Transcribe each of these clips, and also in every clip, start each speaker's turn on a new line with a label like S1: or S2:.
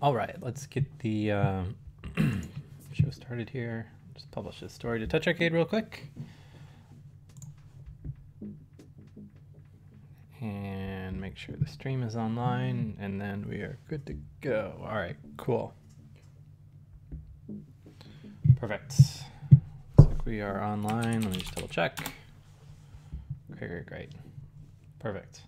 S1: All right, let's get the show started here. Just publish this story to TouchArcade real quick. And make sure the stream is online, and then we are good to go. All right, cool. Perfect. Looks like we are online. Let me just double check. Okay, great. Perfect.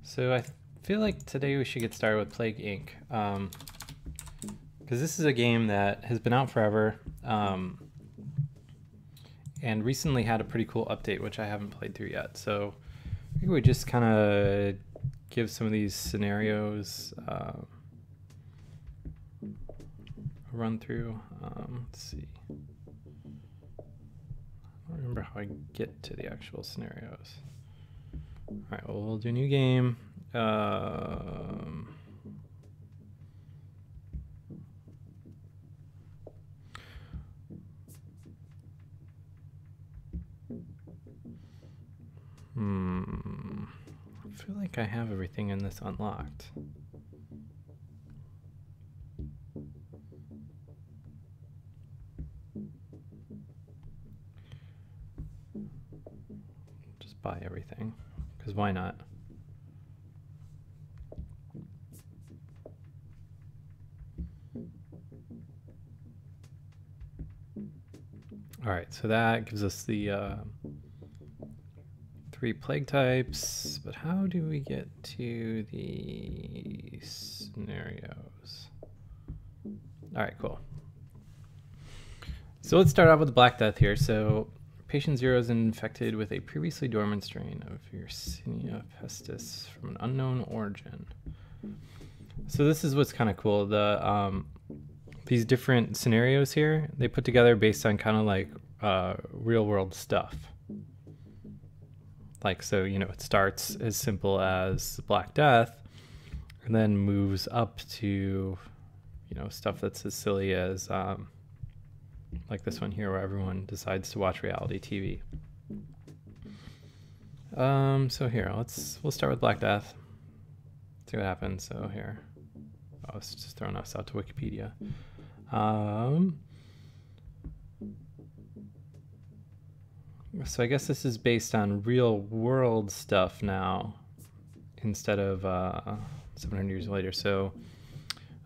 S1: So I feel like today we should get started with Plague Inc. Because this is a game that has been out forever and recently had a pretty cool update, which I haven't played through yet. So I think we just kind of give some of these scenarios a run through. Let's see. I don't remember how I get to the actual scenarios. All right, well, we'll do a new game. I feel like I have everything in this unlocked. Just buy everything, because why not? All right, so that gives us the 3 plague types, but how do we get to the scenarios? All right, cool. So let's start off with the Black Death here. So patient 0 is infected with a previously dormant strain of Yersinia pestis from an unknown origin. So this is what's kind of cool. The these different scenarios here, they put together based on kind of like real world stuff. Like, so, you know, it starts as simple as Black Death and then moves up to, you know, stuff that's as silly as like this one here where everyone decides to watch reality TV. So here, we'll start with Black Death. See what happens. So here, oh, it's just throwing us out to Wikipedia. So I guess this is based on real world stuff now instead of 700 years later. So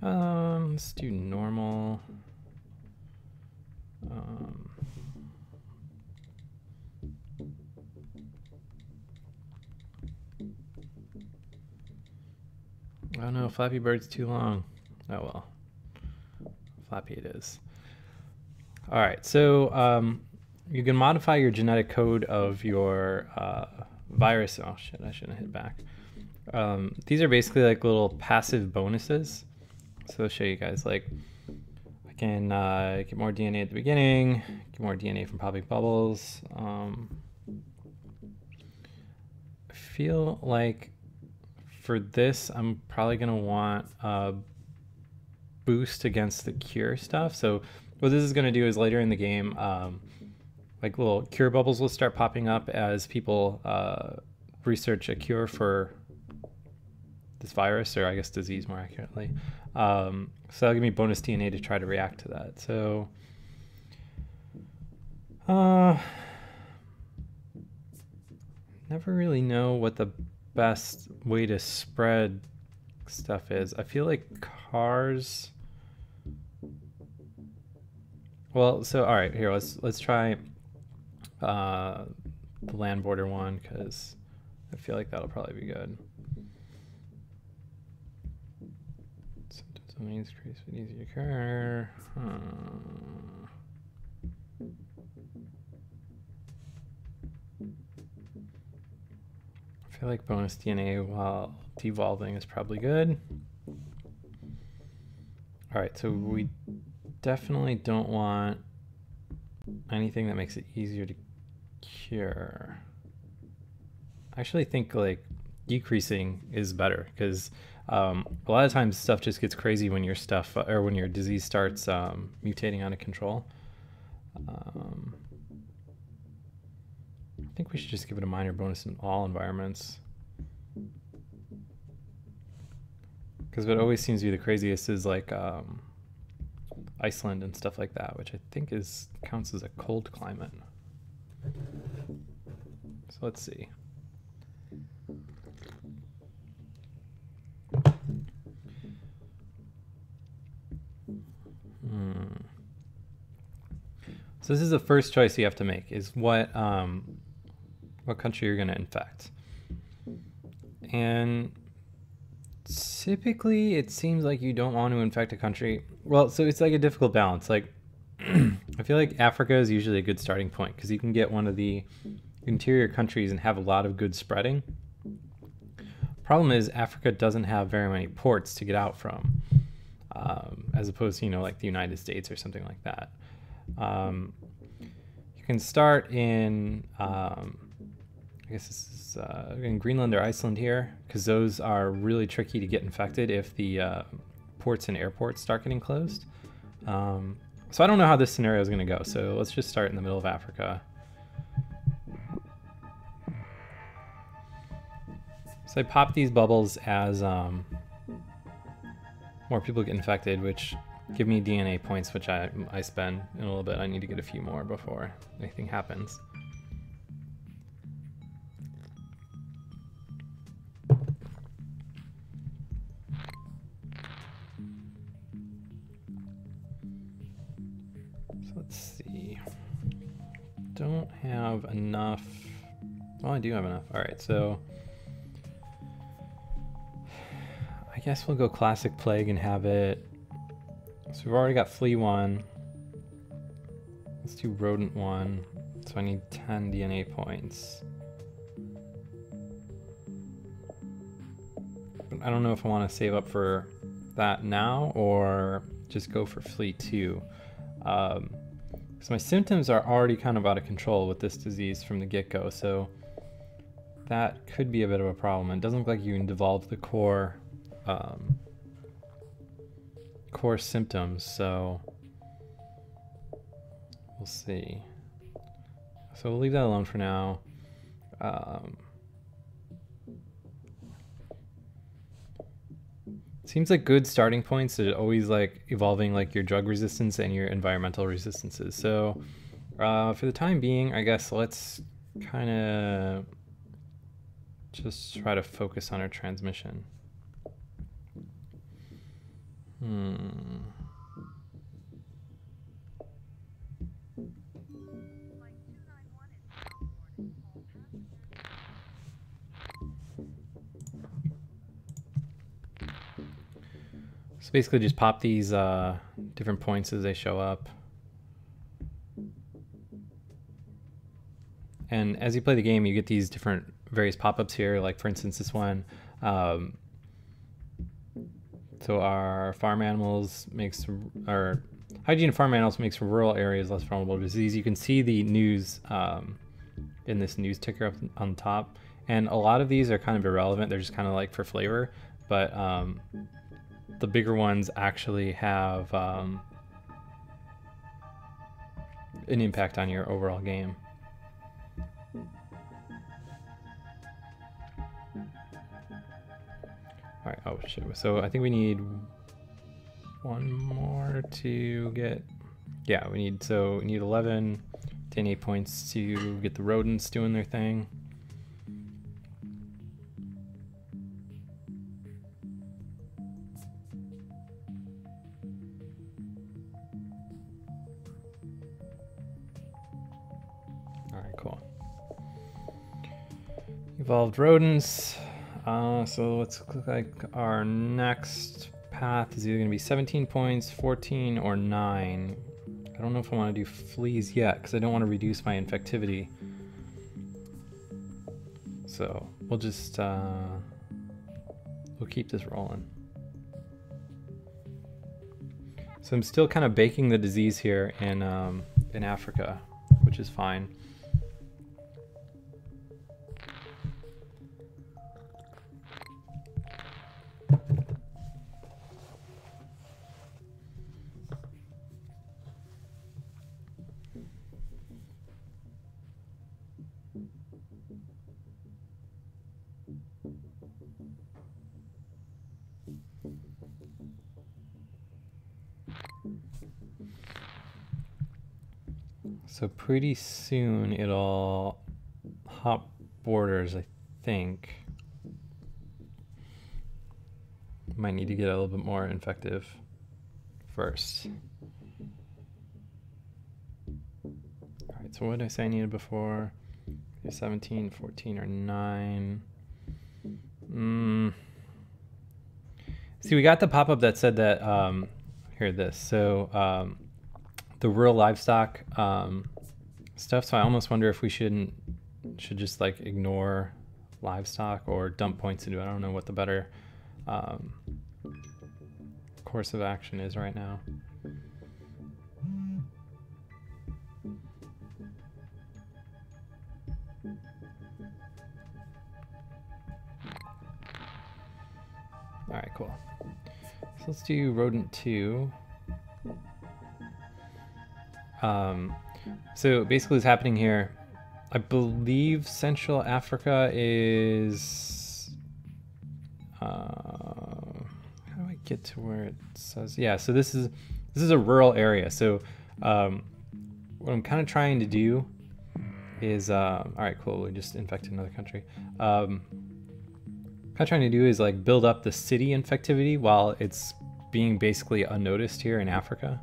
S1: let's do normal. Oh no, Flappy Bird's too long. Oh well, Flappy it is. All right, so you can modify your genetic code of your virus. Oh shit, I shouldn't hit back. These are basically like little passive bonuses. So I'll show you guys, like, I can get more DNA at the beginning, get more DNA from popping bubbles. I feel like for this, I'm probably gonna want a boost against the cure stuff. So what this is gonna do is later in the game, like little cure bubbles will start popping up as people research a cure for this virus, or I guess disease more accurately. So that'll give me bonus DNA to try to react to that. So never really know what the best way to spread stuff is. I feel like cars. Well, so all right, here let's try the land border one, because I feel like that'll probably be good. Something increase would easy to occur. I feel like bonus DNA while devolving is probably good. All right, so we definitely don't want anything that makes it easier to cure. I actually think like decreasing is better, because a lot of times stuff just gets crazy when your stuff or when your disease starts mutating out of control. I think we should just give it a minor bonus in all environments. Because what always seems to be the craziest is like Iceland and stuff like that, which I think counts as a cold climate. So let's see. So this is the first choice you have to make, is what country you're going to infect. And typically it seems like you don't want to infect a country. Well, so it's like a difficult balance. Like I feel like Africa is usually a good starting point because you can get one of the interior countries and have a lot of good spreading. Problem is Africa doesn't have very many ports to get out from, as opposed to, like the United States or something like that. You can start in, I guess this is in Greenland or Iceland here, because those are really tricky to get infected if the ports and airports start getting closed. So I don't know how this scenario is going to go, so let's just start in the middle of Africa. So I pop these bubbles as more people get infected, which give me DNA points, which I spend in a little bit. I need to get a few more before anything happens. So let's see. Don't have enough. Well, I do have enough. All right, so I guess we'll go classic plague and have it. So we've already got flea 1. Let's do rodent 1. So I need 10 DNA points. But I don't know if I want to save up for that now or just go for flea 2. So my symptoms are already kind of out of control with this disease from the get-go, so that could be a bit of a problem. It doesn't look like you can devolve the core symptoms, so we'll see. So we'll leave that alone for now. Seems like good starting points are always like evolving like your drug resistance and your environmental resistances. So for the time being, I guess let's kind of just try to focus on our transmission. So basically just pop these different points as they show up. And as you play the game, you get these different various pop-ups here, like for instance this one. So our farm animals our hygiene of farm animals makes rural areas less vulnerable to disease. You can see the news in this news ticker up on top. And a lot of these are kind of irrelevant. They're just kind of like for flavor. But the bigger ones actually have an impact on your overall game. All right, oh shit. So I think we need one more to get, yeah, we need 11 DNA points to get the rodents doing their thing. All right, cool. Evolved rodents. So let's look like our next path is either going to be 17 points, 14, or 9. I don't know if I want to do fleas yet because I don't want to reduce my infectivity. So we'll just we'll keep this rolling. So I'm still kind of baking the disease here in Africa, which is fine. So pretty soon it'll hop borders, I think. Might need to get a little bit more infective first. Alright, so what did I say I needed before? 17, 14, or 9. See, we got the pop-up that said that, here, this. So, the rural livestock stuff, so I almost wonder if we should just like ignore livestock or dump points into it. I don't know what the better course of action is right now. All right, cool. So let's do rodent 2. So basically what's happening here, I believe Central Africa is, how do I get to where it says, yeah, so this is a rural area. So what I'm kind of trying to do is, all right, cool, we just infected another country. Kind of trying to do is like build up the city infectivity while it's being basically unnoticed here in Africa.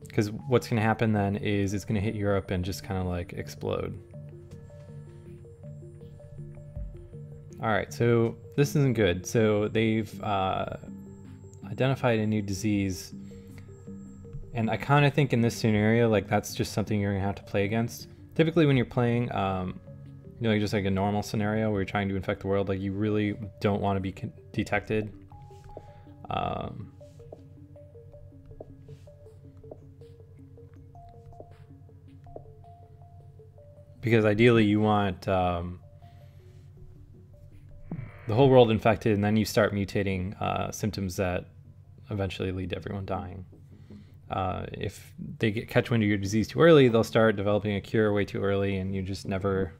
S1: Because what's going to happen then is it's going to hit Europe and just kind of like explode. All right, so this isn't good. So they've identified a new disease. And I kind of think in this scenario, like that's just something you're going to have to play against. Typically when you're playing, you know, just like a normal scenario where you're trying to infect the world, like you really don't want to be detected. Because ideally you want the whole world infected, and then you start mutating symptoms that eventually lead to everyone dying. If they catch wind of your disease too early, they'll start developing a cure way too early, and you're just never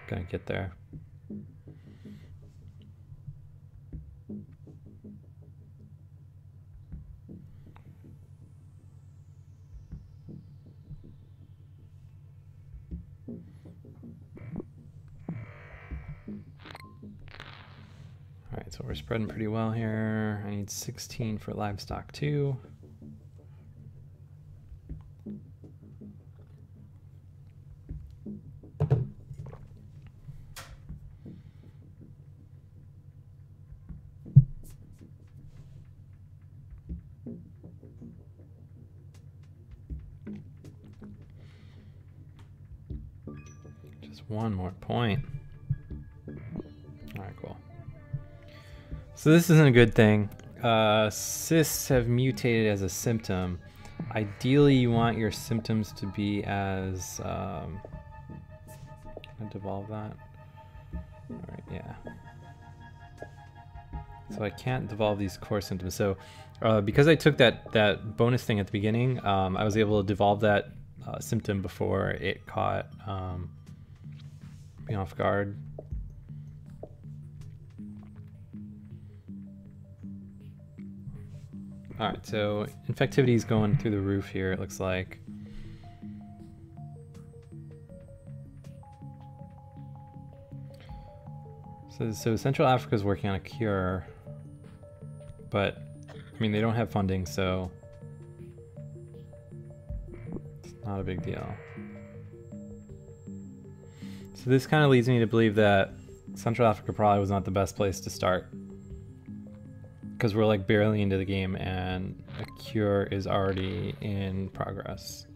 S1: gonna get there. All right, so we're spreading pretty well here. I need 16 for livestock too. Just one more point. All right, cool. So this isn't a good thing. Cysts have mutated as a symptom. Ideally, you want your symptoms to be as... can I devolve that? All right, yeah. So I can't devolve these core symptoms. So because I took that bonus thing at the beginning, I was able to devolve that symptom before it caught me off guard. All right, so infectivity is going through the roof here, it looks like. So Central Africa is working on a cure, but I mean, they don't have funding, so it's not a big deal. So this kind of leads me to believe that Central Africa probably was not the best place to start, because we're like barely into the game and a cure is already in progress.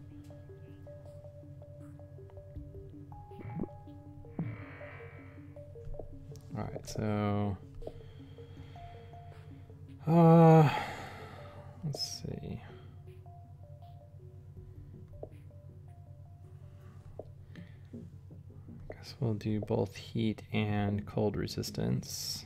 S1: All right, so let's see. Guess we'll do both heat and cold resistance.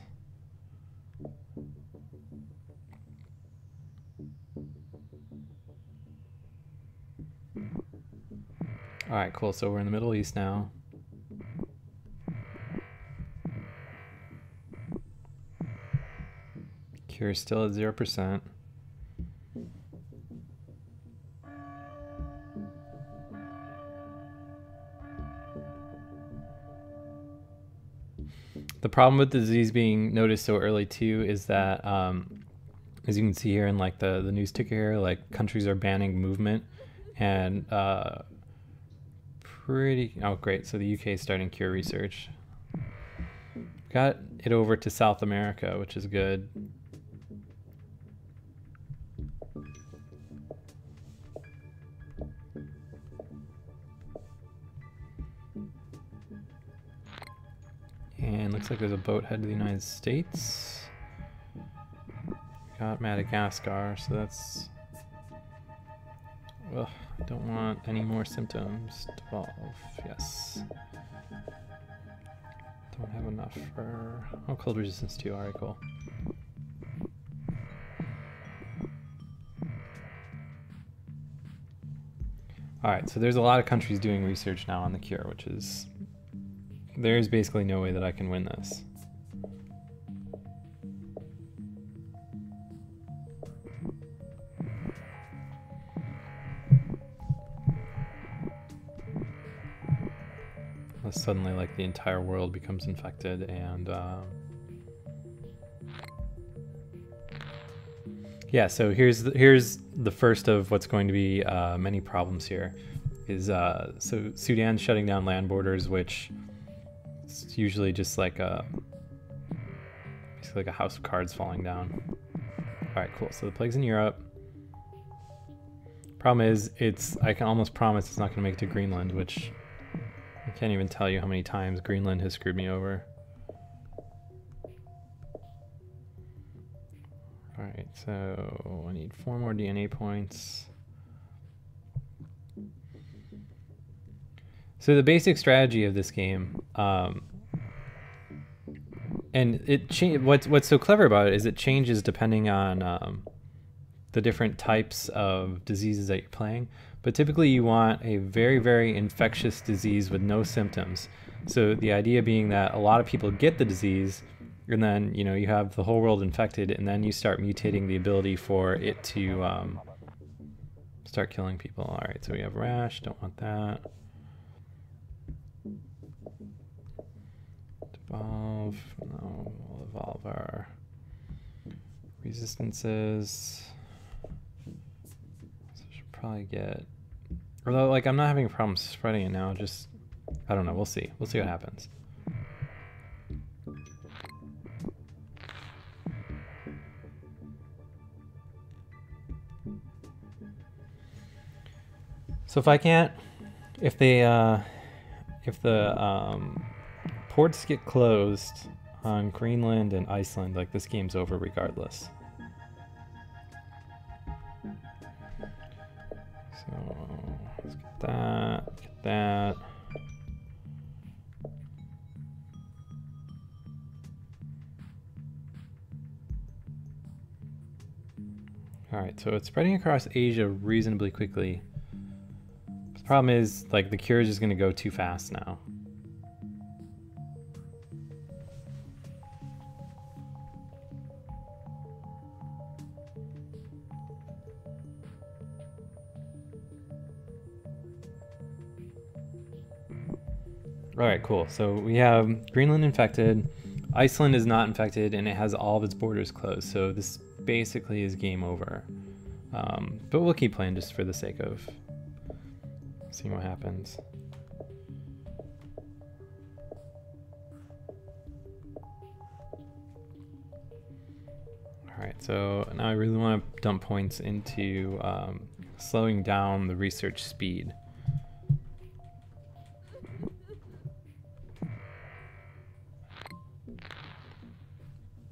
S1: All right, cool. So we're in the Middle East now. Cure is still at 0%. The problem with the disease being noticed so early too is that, as you can see here in like the news ticker here, like countries are banning movement, and oh great, so the UK is starting cure research. Got it over to South America, which is good. And looks like there's a boat headed to the United States. Got Madagascar, so that's... Well, I don't want any more symptoms. 12, yes. Don't have enough for... Oh, cold resistance too, alright, cool. Alright, so there's a lot of countries doing research now on the cure, which is... There's basically no way that I can win this. Unless suddenly, like, the entire world becomes infected and... Yeah, so here's the first of what's going to be many problems here. Is so Sudan's shutting down land borders, which... It's usually just like basically like a house of cards falling down. Alright, cool. So the plague's in Europe. Problem is, I can almost promise it's not going to make it to Greenland, which I can't even tell you how many times Greenland has screwed me over. Alright, so I need 4 more DNA points. So the basic strategy of this game, and what's so clever about it is it changes depending on the different types of diseases that you're playing. But typically you want a very, very infectious disease with no symptoms. So the idea being that a lot of people get the disease, and then you have the whole world infected, and then you start mutating the ability for it to start killing people. All right, so we have rash, don't want that. Evolve, no, we'll evolve our resistances. So I should probably get, although like I'm not having a problem spreading it now, just, I don't know, we'll see what happens. So if the ports get closed on Greenland and Iceland, like this game's over regardless. So let's get that. All right, so it's spreading across Asia reasonably quickly. The problem is, like, the cure is just going to go too fast now. All right, cool. So we have Greenland infected, Iceland is not infected, and it has all of its borders closed. So this basically is game over. But we'll keep playing just for the sake of seeing what happens. All right, so now I really want to dump points into slowing down the research speed.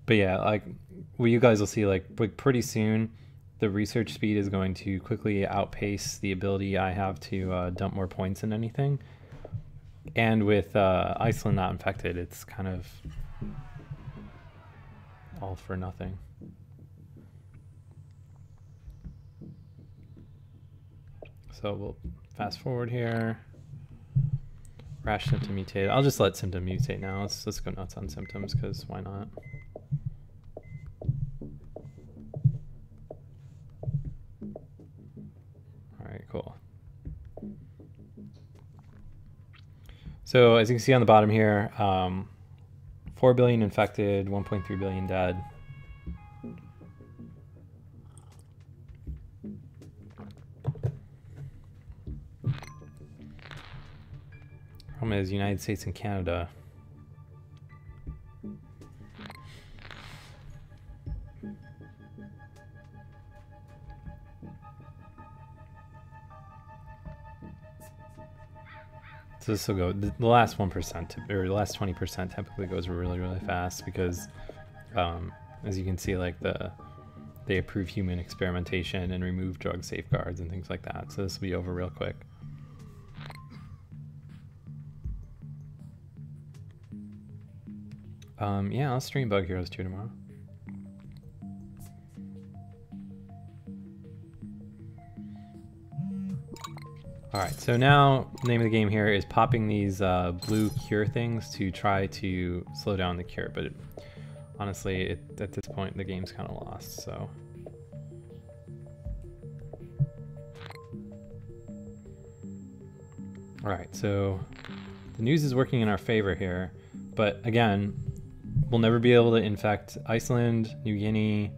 S1: But yeah, like, well, you guys will see, like pretty soon, the research speed is going to quickly outpace the ability I have to dump more points in anything. And with Iceland not infected, it's kind of all for nothing. So we'll fast forward here. Rash symptom mutate. I'll just let symptom mutate now. Let's go nuts on symptoms, because why not? So as you can see on the bottom here, 4 billion infected, 1.3 billion dead. Problem is United States and Canada. So this will go, the last 1% or the last 20% typically goes really, really fast because as you can see, like they approve human experimentation and remove drug safeguards and things like that. So this will be over real quick. Yeah, I'll stream Bug Heroes 2 tomorrow. Alright, so now the name of the game here is popping these blue cure things to try to slow down the cure, but honestly, at this point, the game's kind of lost, so. Alright, so the news is working in our favor here, but again, we'll never be able to infect Iceland, New Guinea.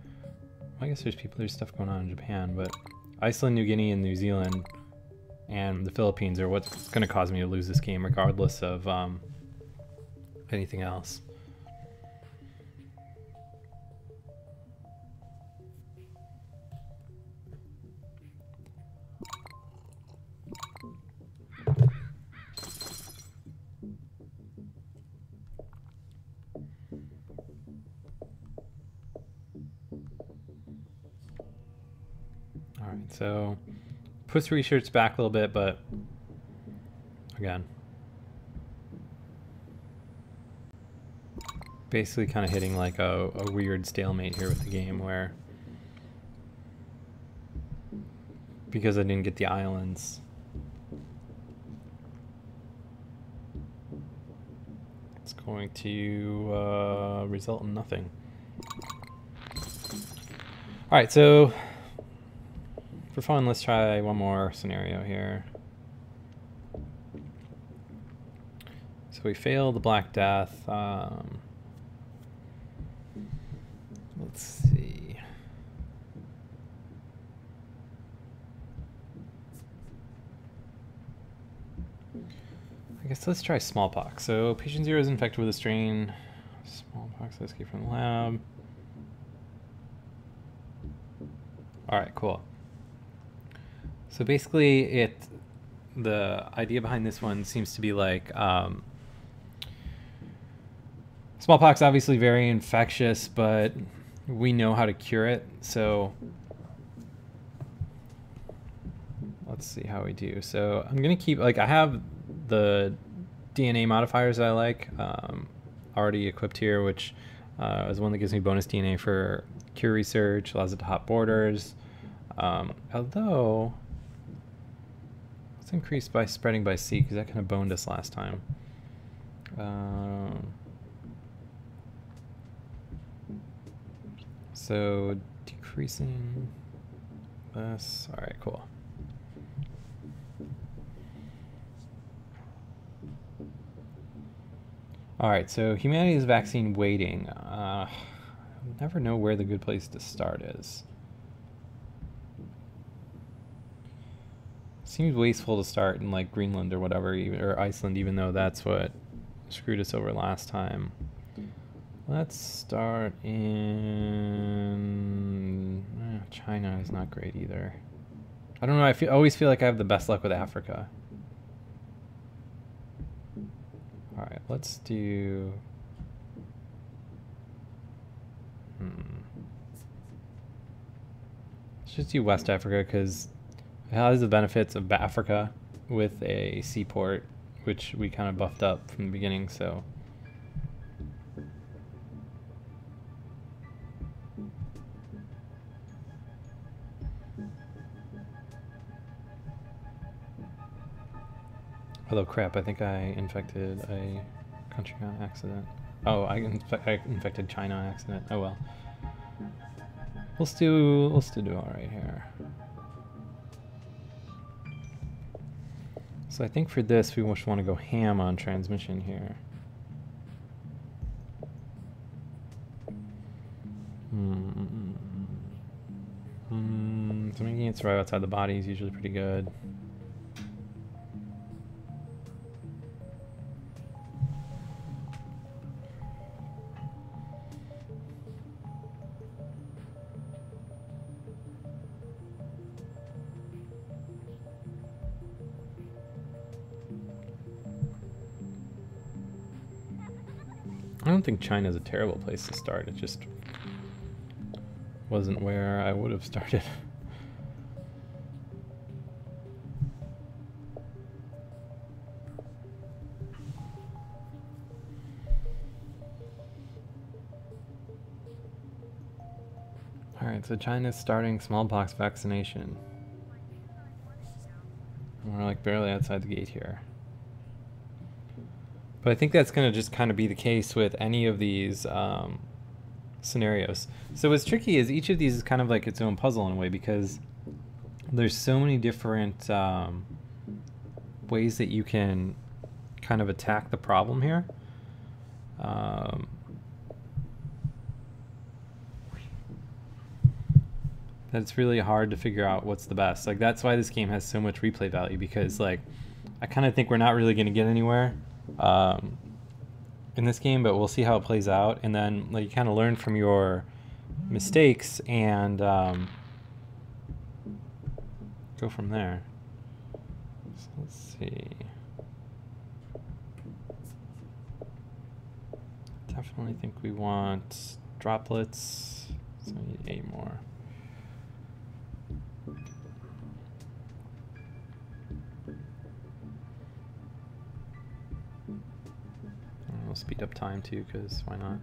S1: I guess there's stuff going on in Japan, but Iceland, New Guinea, and New Zealand and the Philippines are what's going to cause me to lose this game regardless of anything else. All right, so push research back a little bit, but again, basically kind of hitting like a weird stalemate here with the game where, because I didn't get the islands, it's going to result in nothing. All right, so for fun, let's try one more scenario here. So we failed the Black Death. Let's see. I guess let's try Smallpox. So patient 0 is infected with a strain. Smallpox, escape from the lab. All right, cool. So basically, the idea behind this one seems to be like smallpox, obviously very infectious, but we know how to cure it. So let's see how we do. So I'm gonna keep, like, I have the DNA modifiers that I like already equipped here, which is one that gives me bonus DNA for cure research, allows it to hop borders. Although let's increase by spreading by C, because that kind of boned us last time. So decreasing this. All right, cool. All right, so humanity's vaccine waiting. I never know where the good place to start is. Seems wasteful to start in like Greenland or whatever, or Iceland, even though that's what screwed us over last time. Let's start in China is not great either. I don't know. I always feel like I have the best luck with Africa. All right, let's do. Let's just do West Africa because it has the benefits of Africa with a seaport, which we kind of buffed up from the beginning. So. Although crap, I think I infected a country on accident. Oh, I infected China on accident. Oh well. We'll still do all right here. So I think for this, we just want to go ham on transmission here. So making it right outside the body is usually pretty good. I don't think China's a terrible place to start. It just wasn't where I would have started. Alright, so China's starting smallpox vaccination. We're like barely outside the gate here. But I think that's going to just kind of be the case with any of these scenarios. So what's tricky is each of these is kind of like its own puzzle in a way, because there's so many different ways that you can kind of attack the problem here. That it's really hard to figure out what's the best. Like, that's why this game has so much replay value, because like I kind of think we're not really going to get anywhere in this game, but we'll see how it plays out, and then like you kind of learn from your mistakes and go from there. So let's see. Definitely think we want droplets, so we need 8 more. We'll speed up time too, because why not?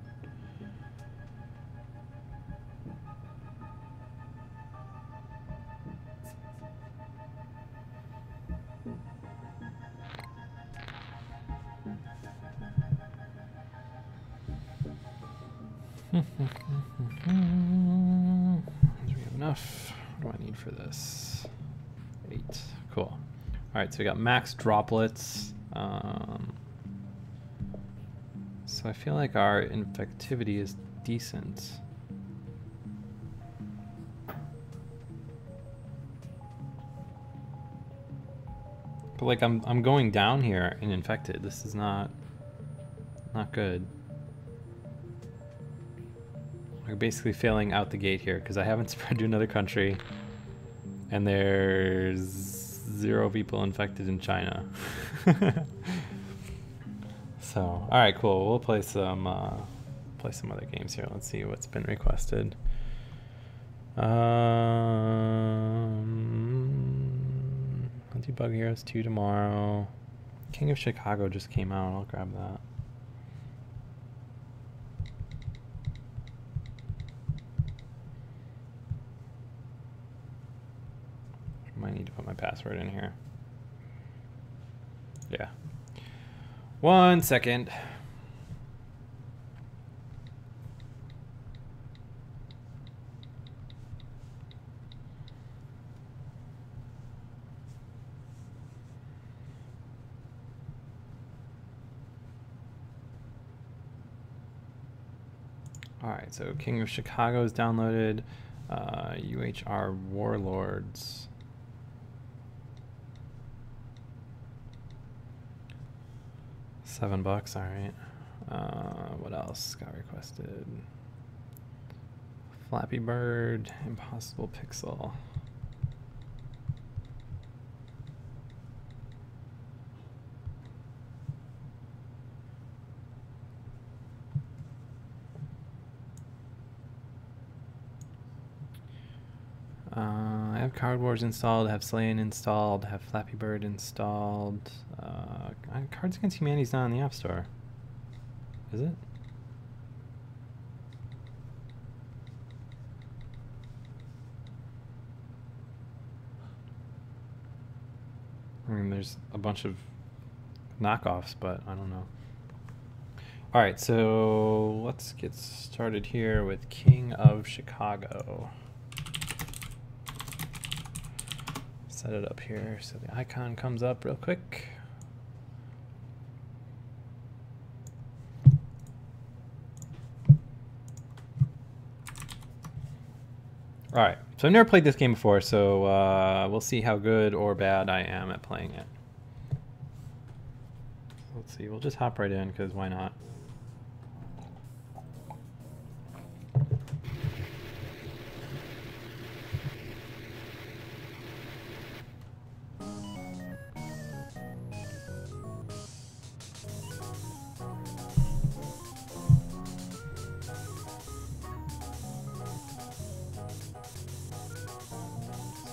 S1: Do we have enough? What do I need for this? 8. Cool. All right, so we got max droplets. So I feel like our infectivity is decent. But like I'm going down here in infected. This is not good. We're basically failing out the gate here because I haven't spread to another country, and there's 0 people infected in China. So, all right, cool. We'll play some other games here. Let's see what's been requested. I'll do Bug Heroes 2 tomorrow. King of Chicago just came out. I'll grab that. Might need to put my password in here. Yeah. 1 second. All right, so King of Chicago is downloaded. UHR Warlords. $7, all right. What else got requested? Flappy Bird, Impossible Pixel. I have Card Wars installed, I have Slayin installed, I have Flappy Bird installed. Cards Against Humanity's not on the App Store. Is it? I mean, there's a bunch of knockoffs, but I don't know. All right, so let's get started here with King of Chicago. set it up here so the icon comes up real quick. All right, so I've never played this game before, so we'll see how good or bad I am at playing it. Let's see, we'll just hop right in because why not?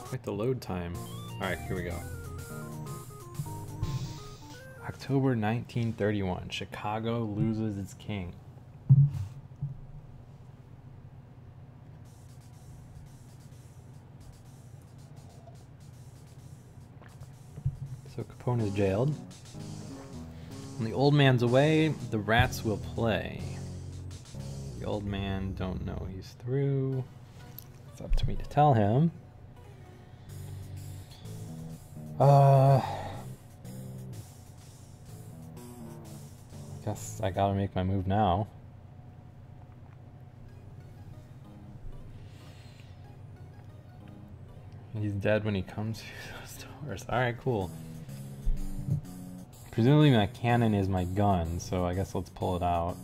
S1: Quite the load time. All right, here we go. October 1931, Chicago loses its king. So Capone is jailed. When the old man's away, the rats will play. The old man don't know he's through. It's up to me to tell him. Guess I gotta make my move now. He's dead when he comes through those doors. Alright, cool. Presumably my cannon is my gun, so I guess let's pull it out.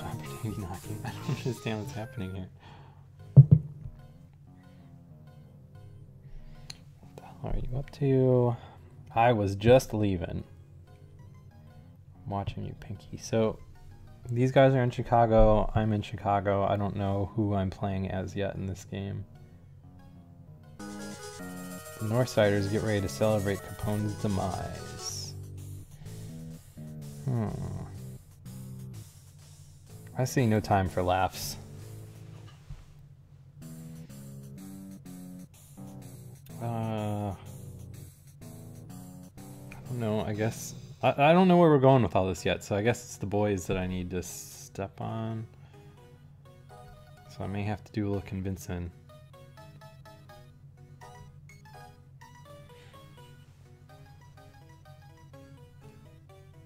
S1: Opportunity knocking. I don't understand what's happening here. What the hell are you up to? I was just leaving. I'm watching you, Pinky. So these guys are in Chicago. I'm in Chicago. I don't know who I'm playing as yet in this game. The Northsiders get ready to celebrate Capone's demise. I see no time for laughs. I don't know, I guess... I don't know where we're going with all this yet, so I guess it's the boys that I need to step on. So I may have to do a little convincing.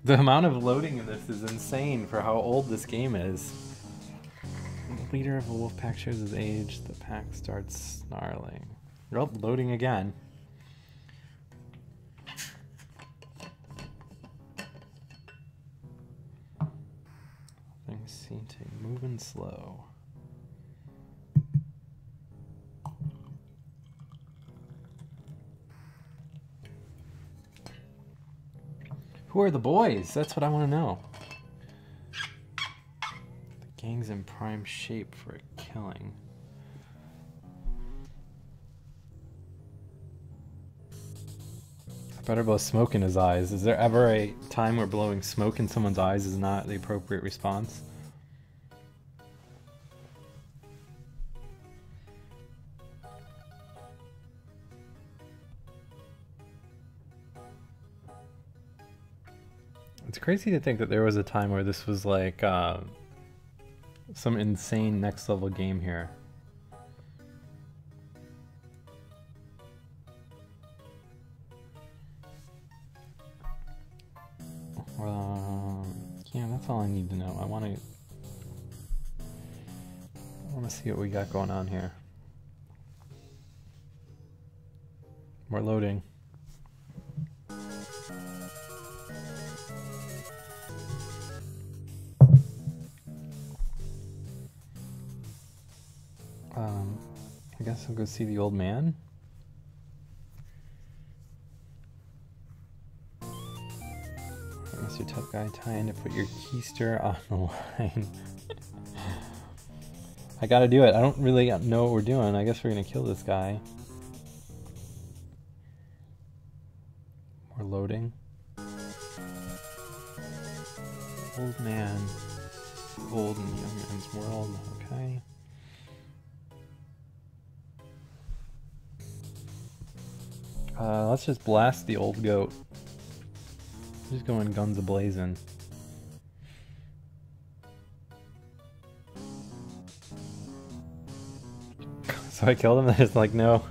S1: The amount of loading in this is insane for how old this game is. The leader of a wolf pack shows his age. The pack starts snarling. Oh, loading again. Things seem to be moving slow. Who are the boys? That's what I want to know. The gang's in prime shape for a killing. I better blow smoke in his eyes. Is there ever a time where blowing smoke in someone's eyes is not the appropriate response? It's crazy to think that there was a time where this was like some insane next level game here. Yeah, that's all I need to know. I want to see what we got going on here. We're loading. I guess I'll go see the old man. Mr. Tough Guy, time to put your keister on the line. I gotta do it. I don't really know what we're doing. I guess we're gonna kill this guy. We're loading. Old man. Old and young man's world. Okay. Let's just blast the old goat. Just going guns a-blazing. So I killed him. There's like no,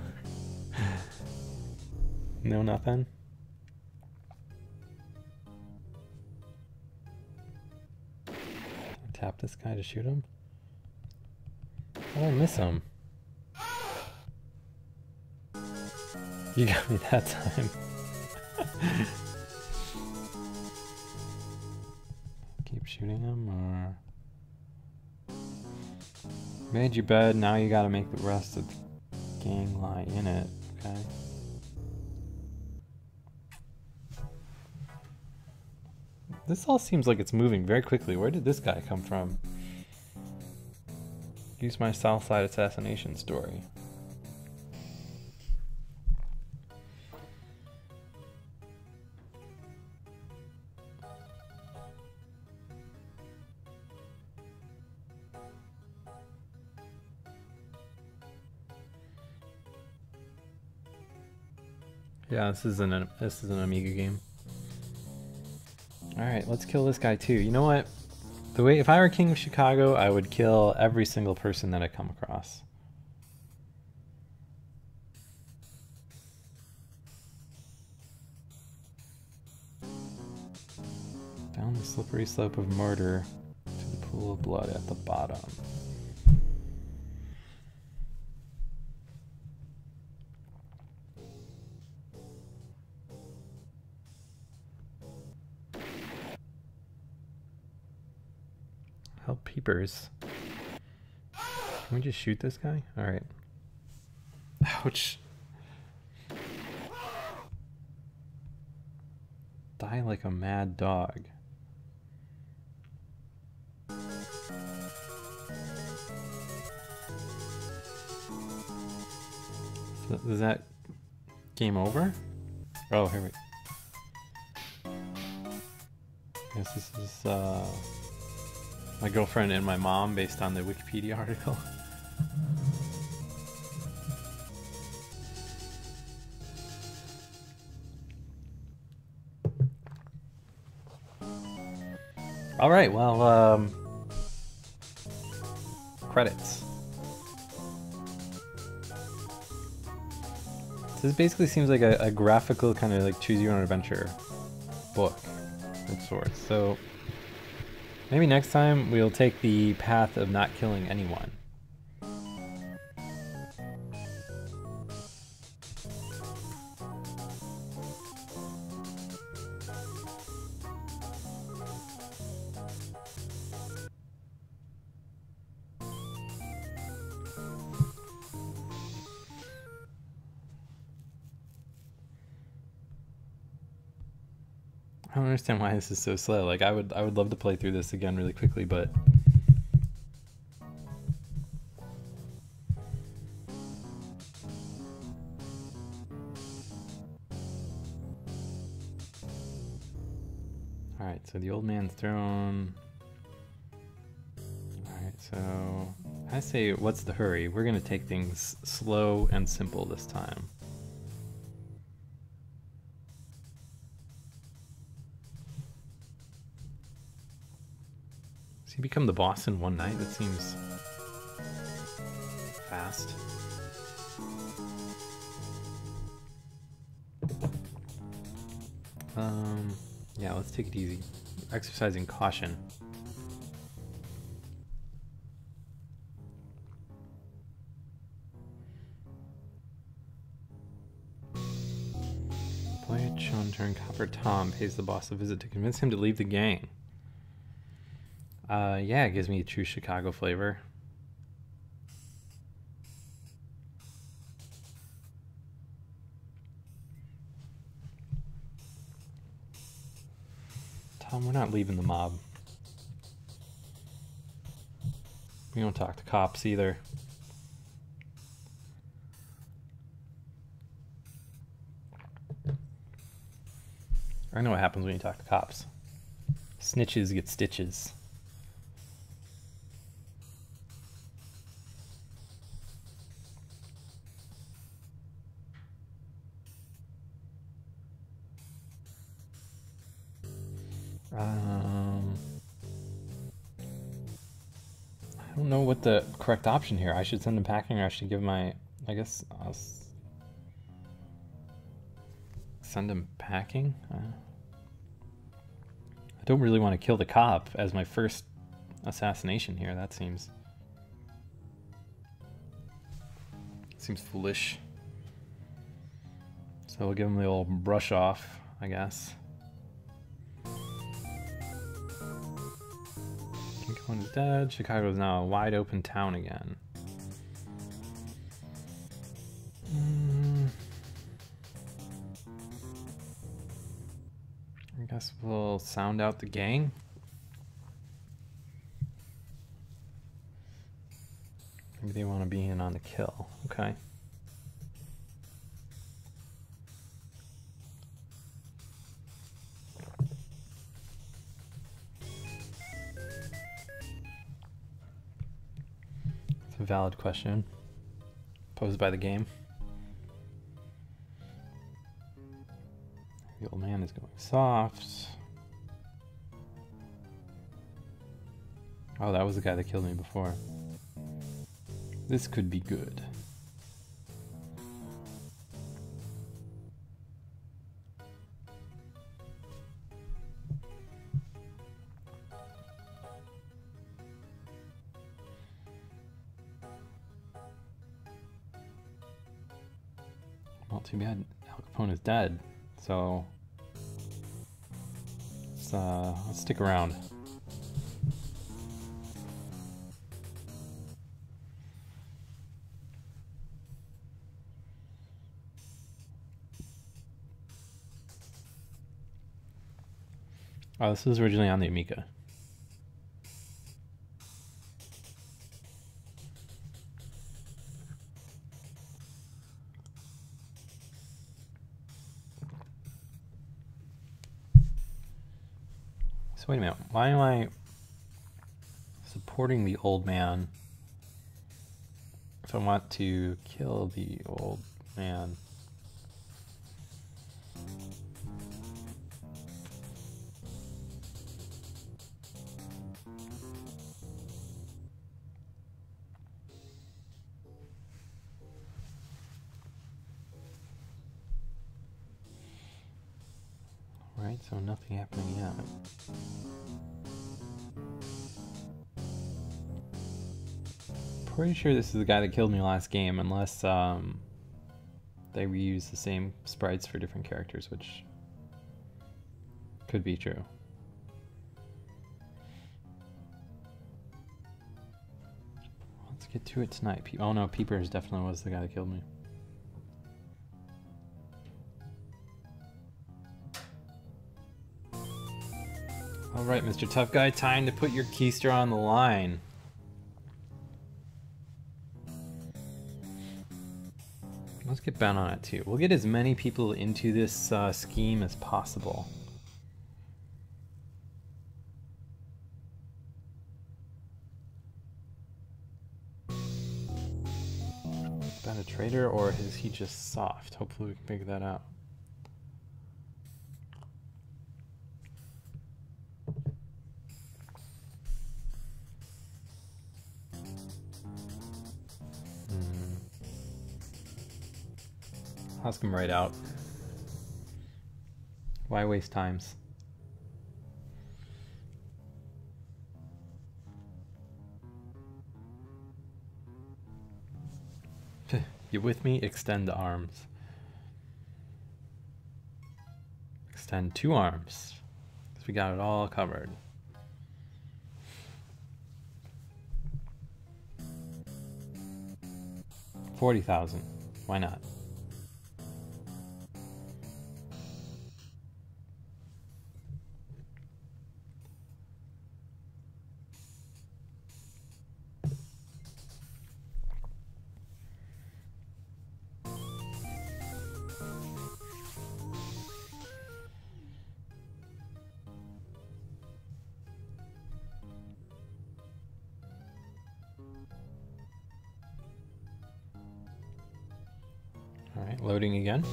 S1: no nothing. Tap this guy to shoot him. I don't miss him. You got me that time. Keep shooting him, or made your bed. Now you got to make the rest of the gang lie in it. Okay. This all seems like it's moving very quickly. Where did this guy come from? Use my Southside assassination story. Yeah, this is an Amiga game. All right, let's kill this guy too. You know what? The way, if I were King of Chicago, I would kill every single person that I come across. Down the slippery slope of murder to the pool of blood at the bottom. Help peepers. Can we just shoot this guy? All right. Ouch. Die like a mad dog. So is that game over? Oh, here we. Yes, this is my girlfriend and my mom based on the Wikipedia article. All right, well, credits. So this basically seems like a graphical kind of like choose your own adventure book of sorts. So maybe next time we'll take the path of not killing anyone. I don't understand why this is so slow. Like I would love to play through this again really quickly, but all right, so the old man's throne. All right, so I say, what's the hurry? We're gonna take things slow and simple this time. He become the boss in one night? That seems fast. Yeah, let's take it easy. Exercising caution. Boy Chun turned Copper Tom pays the boss a visit to convince him to leave the gang. Yeah, it gives me a true Chicago flavor. Tom, we're not leaving the mob. We don't talk to cops either. I know what happens when you talk to cops. Snitches get stitches. don't know what the correct option here. I should send him packing, or I should give my... I guess I'll send him packing? I don't really want to kill the cop as my first assassination here. That seems foolish. So we'll give him the old brush off, I guess. King Kong is dead. Chicago is now a wide open town again. I guess we'll sound out the gang. Maybe they want to be in on the kill. Okay. It's a valid question posed by the game. The old man is going soft. Oh, that was the guy that killed me before. This could be good. Well, too bad Al Capone is dead. So let's stick around. Oh, this was originally on the Amiga. So wait a minute, why am I supporting the old man if I want to kill the old man? Right, so nothing happening yet. Pretty sure this is the guy that killed me last game, unless they reuse the same sprites for different characters, which could be true. Let's get to it tonight. Oh no, Peepers definitely was the guy that killed me. Alright, Mr. Tough Guy, time to put your keister on the line. Let's get Ben on it too. We'll get as many people into this scheme as possible. Is Ben a traitor, or is he just soft? Hopefully we can figure that out. Ask him right out. Why waste times? You with me? Extend the arms. Extend 2 arms. Because we got it all covered. $40,000. Why not? Alright, loading again.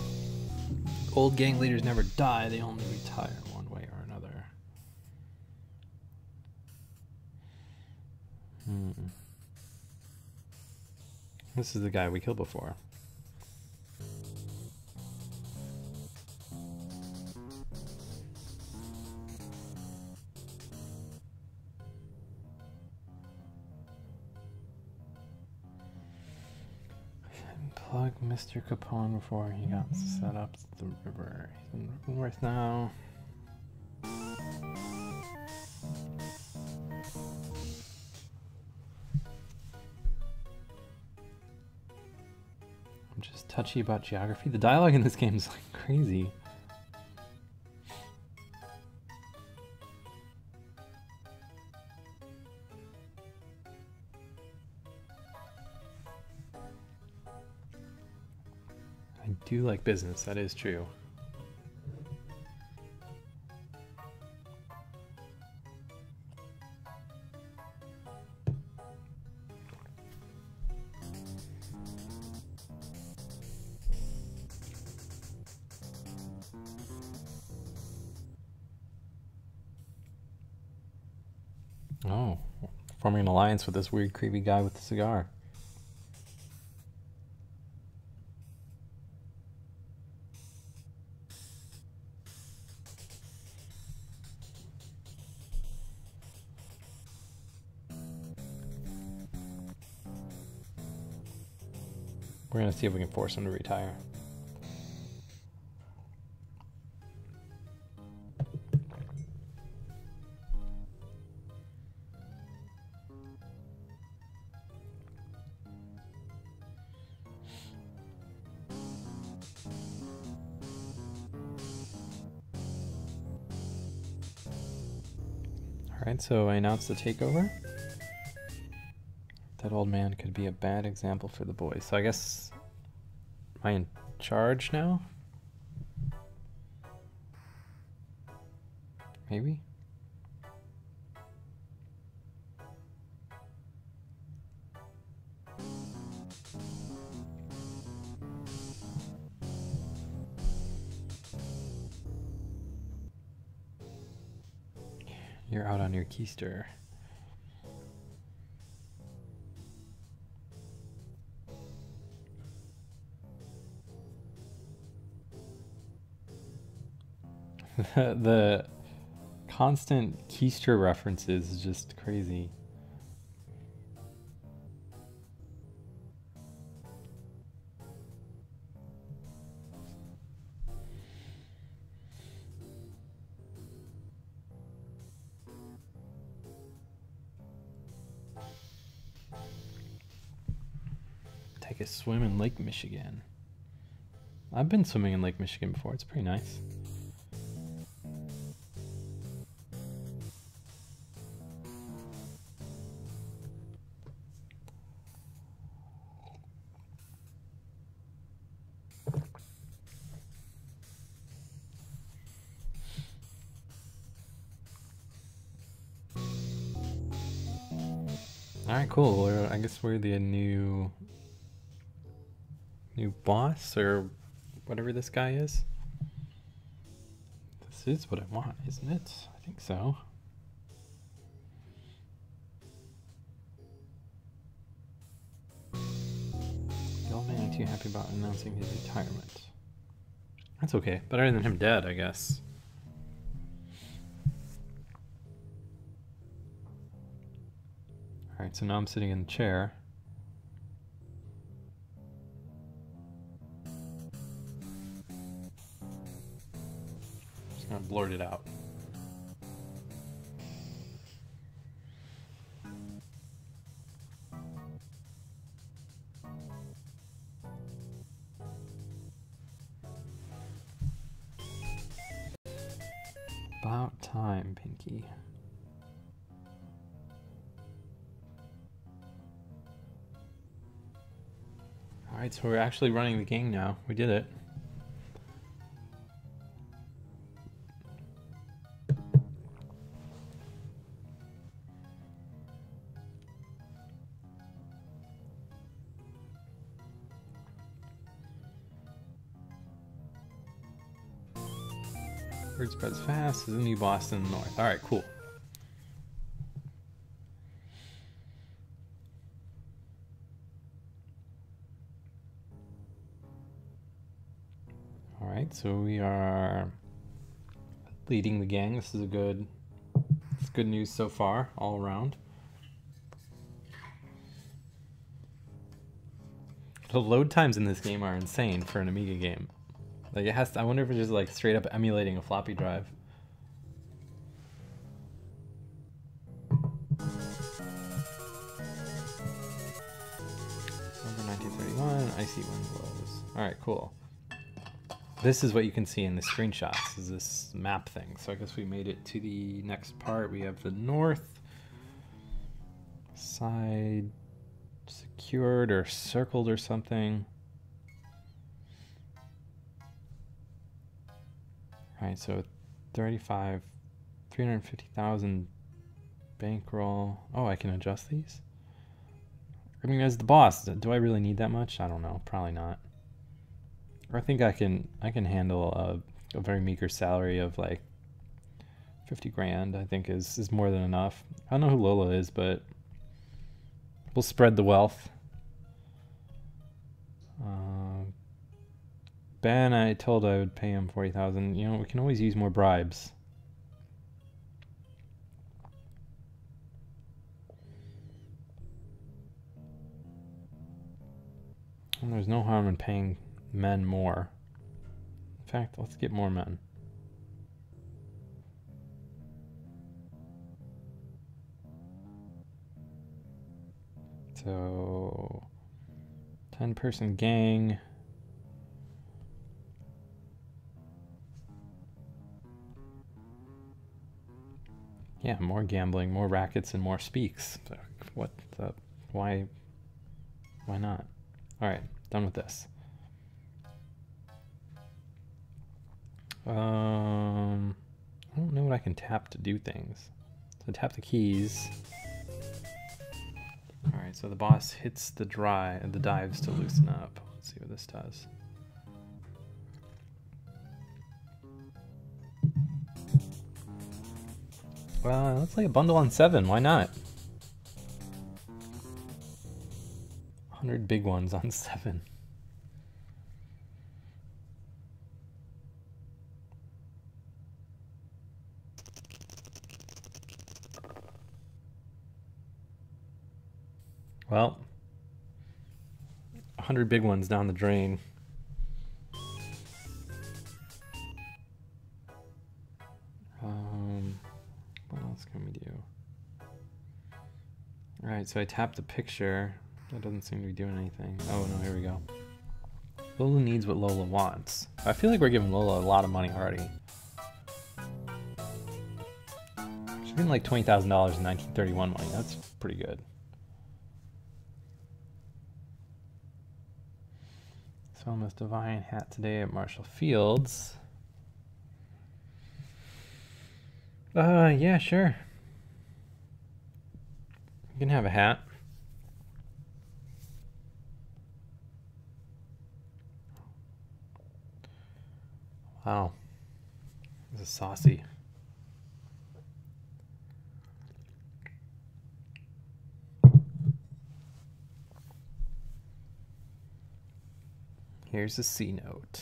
S1: Old gang leaders never die, they only retire one way or another. This is the guy we killed before. Plug Mr. Capone before he got set up at the river. He's in North now. I'm just touchy about geography. The dialogue in this game is like crazy. I do like business, that is true. Oh, forming an alliance with this weird, creepy guy with the cigar. We're gonna see if we can force him to retire. Alright, so I announced the takeover. That old man could be a bad example for the boys. So I guess, am I in charge now? Maybe? You're out on your keister. The constant keister references is just crazy. Take a swim in Lake Michigan. I've been swimming in Lake Michigan before. It's pretty nice. Alright, cool. I guess we're the new boss, or whatever this guy is. This is what I want, isn't it? I think so. The old man ain't too happy about announcing his retirement. That's okay. Better than him dead, I guess. Alright, so now I'm sitting in the chair. Just gonna blurt it out. About time, Pinky. Alright, so we're actually running the game now. We did it. Word spreads fast. There's a new boss in the north. Alright, cool. Alright, so we are leading the gang. This is it's good news so far, all around. The load times in this game are insane for an Amiga game. Like it has to, I wonder if it's just like straight up emulating a floppy drive. Over 1931, icy wind blows. Alright, cool. This is what you can see in the screenshots, is this map thing. So I guess we made it to the next part. We have the north side secured or circled or something. Right, so 350,000 bankroll. Oh, I can adjust these? I mean, as the boss, do I really need that much? I don't know, probably not. Or I think I can handle a very meager salary of like 50 grand, I think is more than enough. I don't know who Lola is, but we'll spread the wealth. Ben, I told I would pay him 40,000. You know, we can always use more bribes. And there's no harm in paying men more. In fact, let's get more men. So 10-person gang. Yeah, more gambling, more rackets, and more speaks. What the, why not? All right, done with this. I don't know what I can tap to do things. So tap the keys. All right, so the boss hits the dives to loosen up. Let's see what this does. Looks like a bundle on 7. Why not? 100 big ones on 7. Well, 100 big ones down the drain. What else can we do? All right, so I tapped the picture. That doesn't seem to be doing anything. Oh no, here we go. Lola needs what Lola wants. I feel like we're giving Lola a lot of money already. She's getting like $20,000 in 1931 money. That's pretty good. Selma's Divine hat today at Marshall Fields. Yeah, sure. You can have a hat. Wow. This is saucy. Here's a C note.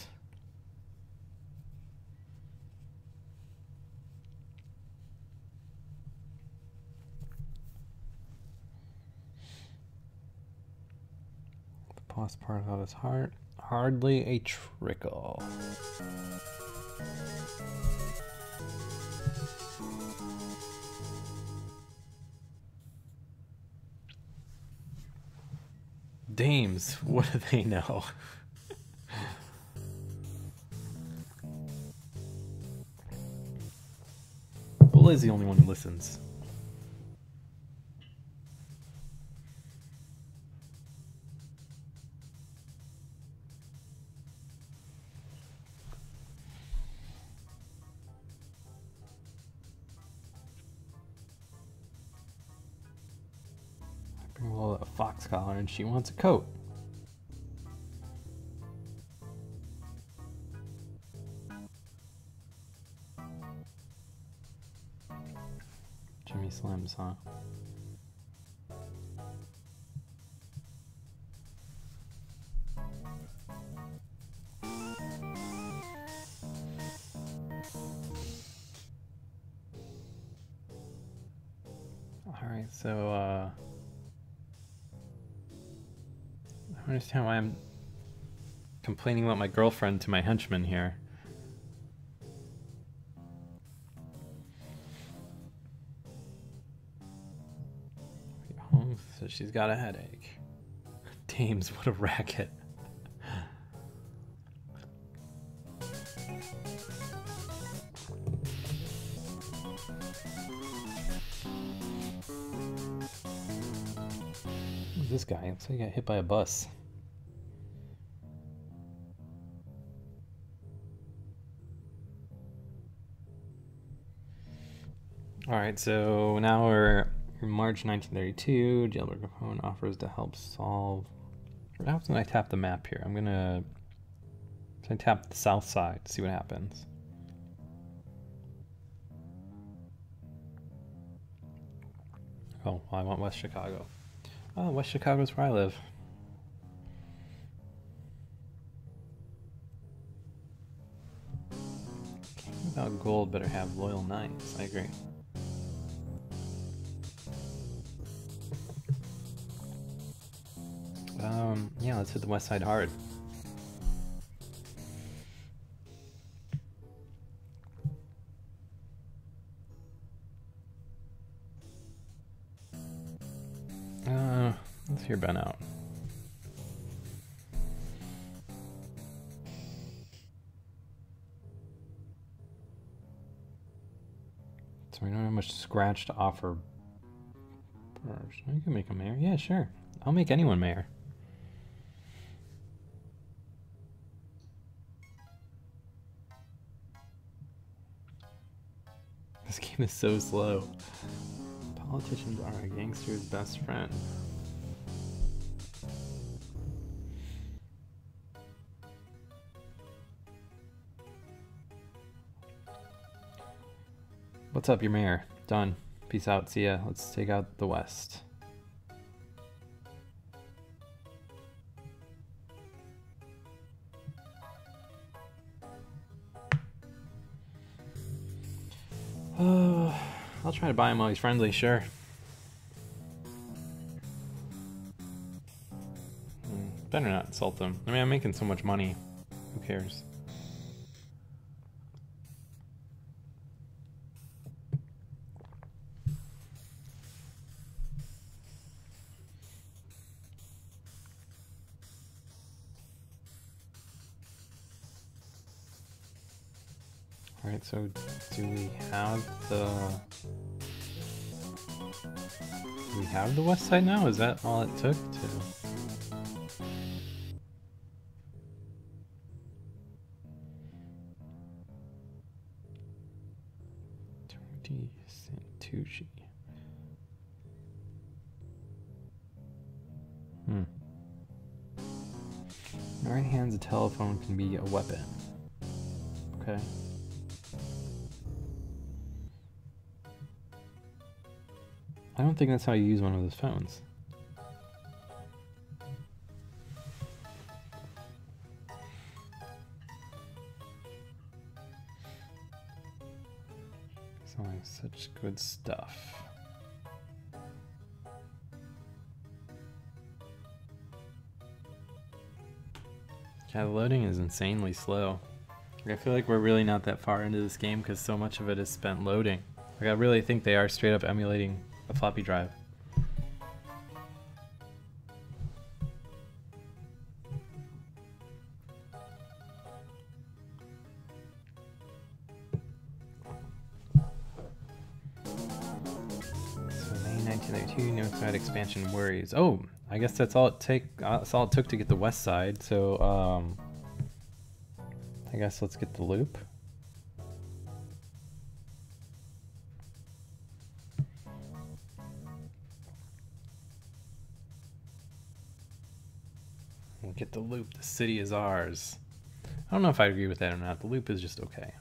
S1: The boss part of his heart. Hardly a trickle. Dames, what do they know? Liz is the only one who listens. I bring Lola a fox collar and she wants a coat. Jimmy Slims, huh? Alright, so I don't understand why I'm complaining about my girlfriend to my henchman here. Home says she's got a headache. Dames, what a racket. Who's this guy? Looks like he got hit by a bus. Alright, so now we're in March 1932. Jailbreak phone offers to help solve. What happens when I tap the map here? I'm gonna tap the south side to see what happens. Oh, well, I want West Chicago. Oh, West Chicago's where I live. King without gold better have loyal knights. I agree. Yeah, let's hit the west side hard. Let's hear Ben out. So we don't have much scratch to offer. You can make a mayor. Yeah, sure. I'll make anyone mayor. This game is so slow. Politicians are a gangster's best friend. What's up, your mayor? Done. Peace out. See ya. Let's take out the West. I'll try to buy him while he's friendly, sure. Better not insult them. I mean, I'm making so much money. Who cares? Alright, so do we have the west side now? Is that all it took to... Santucci. In our hands, a telephone can be a weapon. Okay. I don't think that's how you use one of those phones. Selling such good stuff. Yeah, the loading is insanely slow. I feel like we're really not that far into this game because so much of it is spent loading. Like, I really think they are straight up emulating a floppy drive. So May 1992, North Side expansion worries. Oh, I guess that's all it took to get the west side. So I guess let's get the loop. We'll get the loop. The city is ours. I don't know if I agree with that or not. The loop is just okay.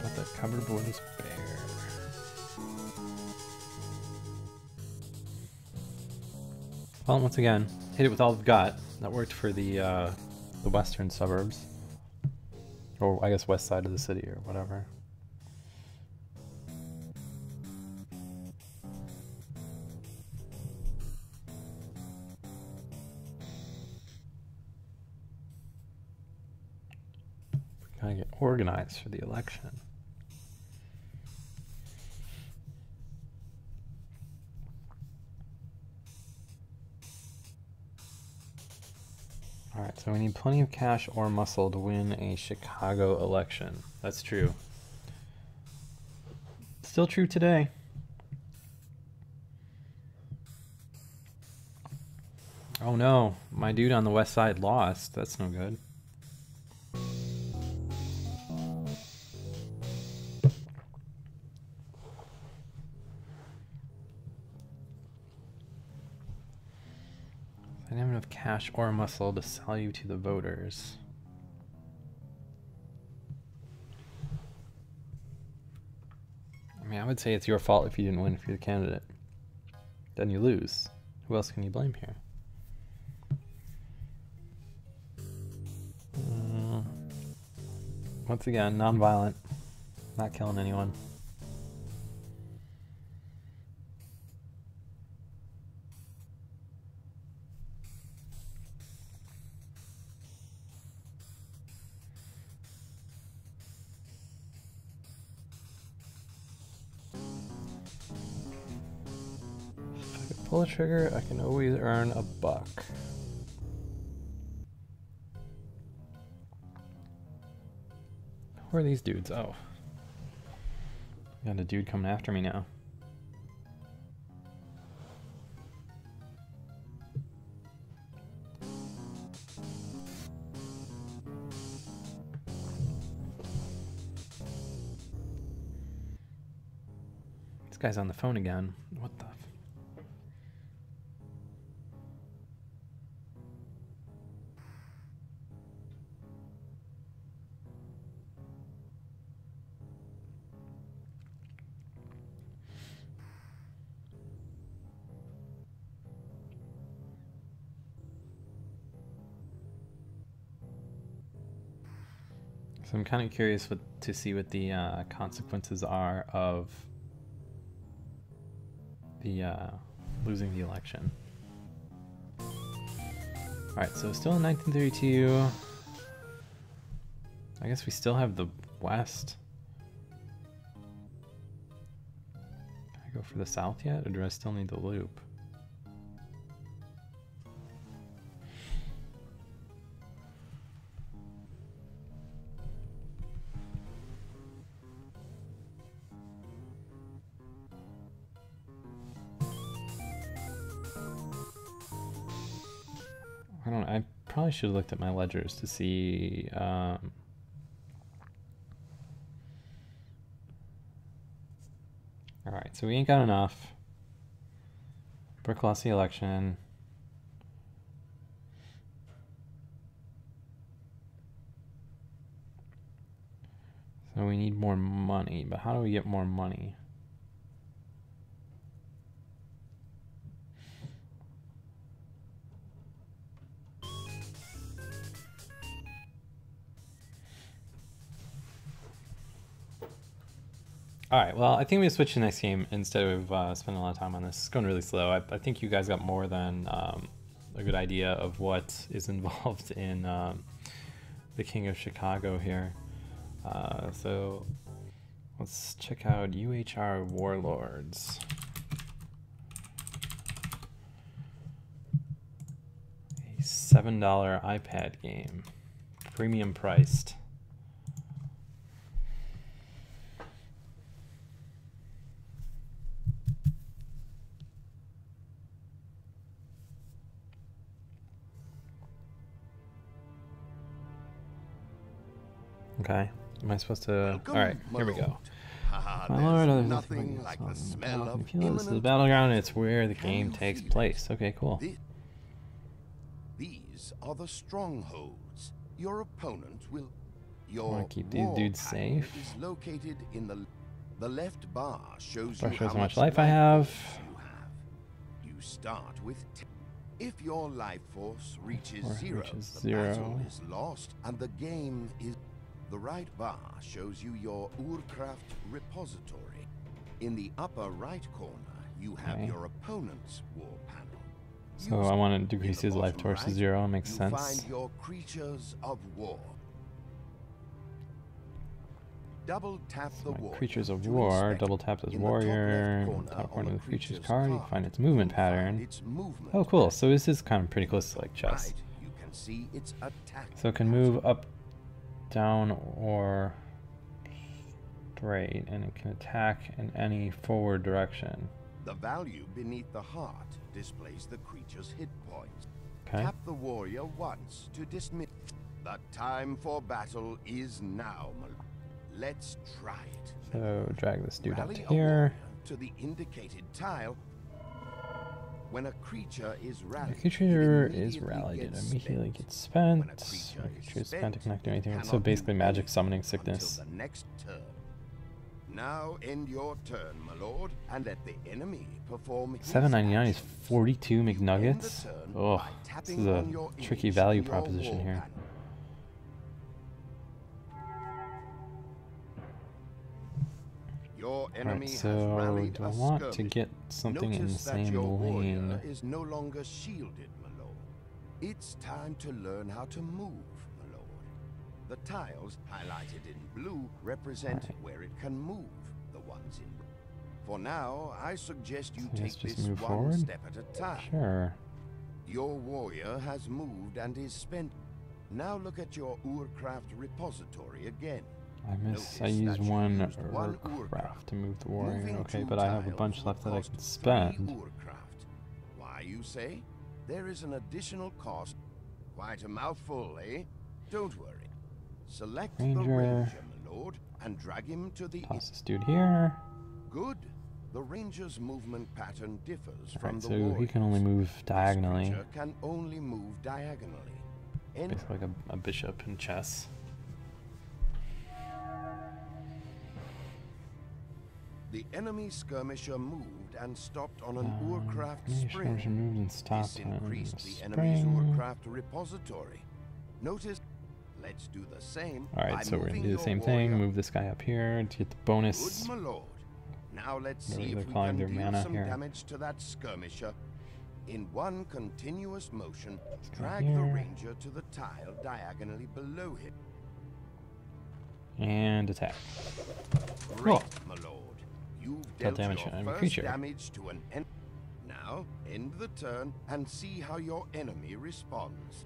S1: But the cupboard board is bare. Well, once again, hit it with all we've got. That worked for the the western suburbs. Or I guess west side of the city or whatever. Gotta get organized for the election. Alright, so we need plenty of cash or muscle to win a Chicago election. That's true. Still true today. Oh no, my dude on the west side lost. That's no good. I didn't have enough cash or muscle to sell you to the voters. I mean, I would say it's your fault if you didn't win if you're the candidate. Then you lose. Who else can you blame here? Once again, non-violent. Not killing anyone. Pull the trigger, I can always earn a buck. Who are these dudes? Oh. Got a dude coming after me now. This guy's on the phone again. What the... So I'm kind of curious to see what the consequences are of the losing the election. Alright, so still in 1932. I guess we still have the West. Can I go for the South yet, or do I still need the loop? I don't know, I probably should have looked at my ledgers to see alright, so we ain't got enough. Brick lost the election. So we need more money, but how do we get more money? Alright, well, I think I'm going to switch to the next game instead of spending a lot of time on this. It's going really slow. I think you guys got more than a good idea of what is involved in the King of Chicago here. So let's check out UHR Warlords. A $7 iPad game, premium priced. Okay, am I supposed to... Alright, here we go. My lord,
S2: nothing like the smell of
S1: this is the battleground, it's where the game takes place. Okay, cool.
S2: These are the strongholds. Your opponent will...
S1: Want to keep these dudes safe.
S2: Is located in the left bar shows
S1: Bar
S2: you
S1: shows
S2: how
S1: much life I have.
S2: You start with If your life force reaches
S1: Or
S2: zero,
S1: reaches
S2: the
S1: zero.
S2: battle is lost and the game is... The right bar shows you your Urkraft repository. In the upper right corner, you have
S1: Okay.
S2: your opponent's war panel.
S1: So I want to decrease his life force to zero. Makes
S2: you
S1: sense.
S2: Find your creatures of war. Double tap
S1: So
S2: the
S1: my
S2: warrior
S1: creatures of
S2: to
S1: war.
S2: inspect.
S1: Double tap this
S2: In the top left
S1: warrior.
S2: corner
S1: Top
S2: on
S1: corner
S2: the
S1: of the creature's
S2: creature's
S1: card. You can find its movement
S2: you'll find
S1: pattern.
S2: its movement
S1: Oh, cool.
S2: pattern.
S1: So this is kind of pretty close to like chess.
S2: Right, you can see its attack.
S1: So it can move up, down, or straight, and it can attack in any forward direction.
S2: The value beneath the heart displays the creature's hit points.
S1: Okay.
S2: Tap the warrior once to dismiss. The time for battle is now. Let's try it.
S1: So drag this dude up
S2: Rally
S1: to
S2: a
S1: here.
S2: warrior to the indicated tile. When a creature is rallied,
S1: The creature
S2: it
S1: is
S2: immediately
S1: rallied. It
S2: gets
S1: immediately
S2: spent.
S1: gets spent.
S2: When a
S1: The
S2: creature
S1: creature
S2: is
S1: is spent to connect to anything.
S2: cannot
S1: So basically
S2: do
S1: magic
S2: anything
S1: summoning sickness.
S2: until the next turn. Now end your turn, my lord, and let the enemy perform his
S1: $7.99 is
S2: actions.
S1: 42
S2: You end the
S1: McNuggets.
S2: turn
S1: Oh,
S2: by
S1: this
S2: tapping
S1: is a
S2: on your
S1: tricky
S2: image
S1: value
S2: in your
S1: proposition
S2: war
S1: here.
S2: panel. Your enemy
S1: Alright,
S2: has
S1: so
S2: rallied
S1: do I
S2: a
S1: want to
S2: skirmish.
S1: get something in the
S2: Notice that
S1: same
S2: your warrior
S1: lane?
S2: is no longer shielded, my lord. It's time to learn how to move, my lord. The tiles highlighted in blue represent
S1: Right.
S2: where it can move. The ones in red. For now, I suggest you
S1: So let's
S2: take
S1: just
S2: this
S1: move
S2: one
S1: forward?
S2: step at a time.
S1: Sure.
S2: Your warrior has moved and is spent. Now look at your Urkraft repository again.
S1: I
S2: Notice
S1: used
S2: that you
S1: one
S2: used one
S1: Urkraft to move the warrior.
S2: Moving
S1: Okay,
S2: two
S1: but I have a
S2: tiles
S1: bunch
S2: will
S1: left that I
S2: cost
S1: can
S2: 3
S1: spend.
S2: Urkraft. Why, you say? There is an additional cost. Quite a mouthful, eh? Don't worry. Select the
S1: Ranger.
S2: ranger, my lord, and drag him to the...
S1: Toss this dude here.
S2: Good. The ranger's movement pattern differs from
S1: Alright,
S2: the
S1: so
S2: warrior's.
S1: he can only move
S2: This
S1: diagonally.
S2: creature can only move diagonally.
S1: Basically like a bishop in chess.
S2: The enemy skirmisher moved and stopped on an Urkraft
S1: Enemy
S2: spring.
S1: skirmisher moved and
S2: This
S1: stopped on
S2: increased
S1: the
S2: the enemy's
S1: spring.
S2: Urkraft repository. Notice, let's do the same.
S1: Alright,
S2: by
S1: so we're gonna
S2: moving
S1: do the
S2: your
S1: same thing.
S2: warrior.
S1: Move this guy up here to get the
S2: Good,
S1: bonus.
S2: my lord. Now let's
S1: They're-
S2: see
S1: they're
S2: if we
S1: calling
S2: can
S1: their
S2: deal
S1: mana
S2: some
S1: here.
S2: damage to that skirmisher. In one continuous motion,
S1: go
S2: drag the
S1: here.
S2: ranger to the tile diagonally below him.
S1: And attack.
S2: Great,
S1: Cool.
S2: my lord. You've
S1: Dealt
S2: dealt
S1: damage
S2: your
S1: to an enemy
S2: first
S1: creature.
S2: damage to an enemy. Now, end the turn and see how your enemy responds.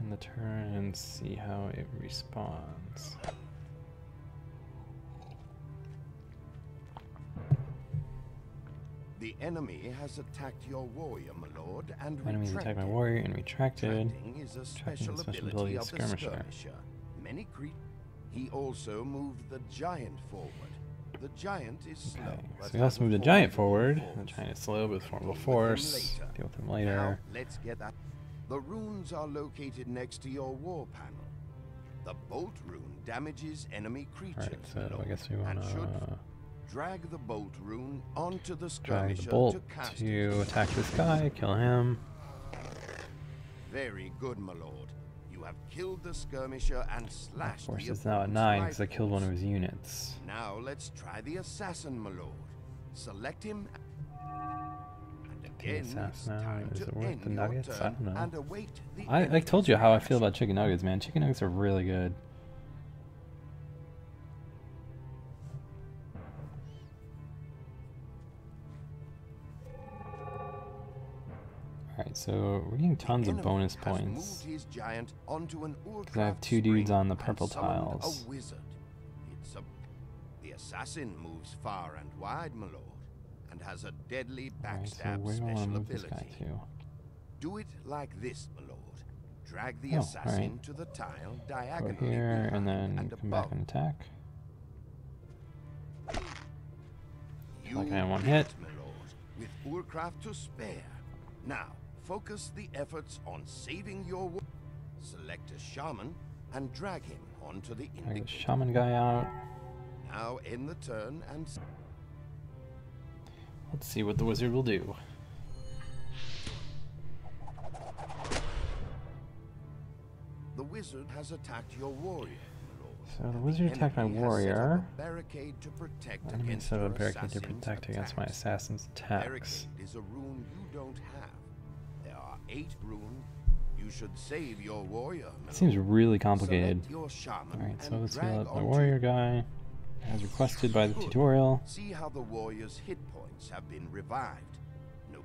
S1: End the turn and see how it responds.
S2: The enemy has attacked your warrior, my lord, and
S1: Enemies attacked my
S2: retracted.
S1: warrior and retracted.
S2: Retracting is a
S1: Retracting
S2: special
S1: is a special
S2: ability
S1: ability
S2: of
S1: of
S2: the
S1: skirmisher.
S2: skirmisher. Many He also moved the giant forward. The giant is slow.
S1: Okay,
S2: but
S1: so we also
S2: has a
S1: moved the giant
S2: formidable
S1: forward. The
S2: force.
S1: giant is slow with formidable
S2: Deal with him
S1: force.
S2: later.
S1: Deal with him
S2: Now,
S1: later.
S2: let's get that. The runes are located next to your war panel. The bolt rune damages enemy creatures.
S1: Alright, so
S2: below
S1: I guess we
S2: and
S1: want
S2: should
S1: to
S2: drag the bolt rune onto the
S1: drag
S2: skirmisher
S1: the bolt
S2: to cast
S1: to
S2: it.
S1: attack this guy, kill him.
S2: Very good, my lord. You have killed the skirmisher and
S1: Of
S2: slashed
S1: course,
S2: the
S1: it's now at
S2: opponent's
S1: 9 because I
S2: rifles.
S1: killed one of his units.
S2: Now let's try the assassin, my lord. Select him. And again, it's
S1: assassin now,
S2: time
S1: is
S2: to
S1: it worth
S2: end
S1: the
S2: your
S1: nuggets? I
S2: turn
S1: don't know.
S2: and await the
S1: I
S2: enemy's
S1: told you how I feel
S2: reaction.
S1: about chicken nuggets, man. Chicken nuggets are really good. Alright, so we're getting tons
S2: The
S1: of bonus
S2: enemy has
S1: points.
S2: moved his giant onto an
S1: Because I have
S2: Urkraft
S1: 2 dudes
S2: spring
S1: on the
S2: and
S1: purple
S2: summoned
S1: tiles.
S2: A wizard. The assassin moves far and wide, my lord, and has a deadly
S1: Alright, so
S2: backstab
S1: where do I want to
S2: special
S1: move this guy
S2: ability.
S1: to?
S2: Do it like this, my lord. Drag the
S1: Oh,
S2: assassin
S1: alright.
S2: to the tile
S1: Go
S2: diagonally
S1: here and
S2: behind
S1: then
S2: and
S1: come back
S2: above.
S1: and attack.
S2: You
S1: like I am one
S2: did
S1: hit.
S2: it, my lord, with Urkraft to spare. Now, focus the efforts on saving your select a shaman and drag him onto the
S1: Drag the
S2: indicator.
S1: shaman guy out.
S2: Now end the turn and
S1: Let's see what the wizard will do.
S2: The wizard has attacked your warrior, my lord.
S1: So the wizard attacked my warrior.
S2: Barricade to protect
S1: Enemy
S2: against
S1: set up
S2: your
S1: a barricade to
S2: assassin's
S1: protect against my
S2: attacks.
S1: assassin's attacks.
S2: Barricade is a rune you don't have. There are 8 runes. You should save your warrior.
S1: It seems really complicated.
S2: Your shaman.
S1: Alright, so let's heal up my warrior guy, as requested by the tutorial.
S2: See how the warrior's hit points have been revived. No,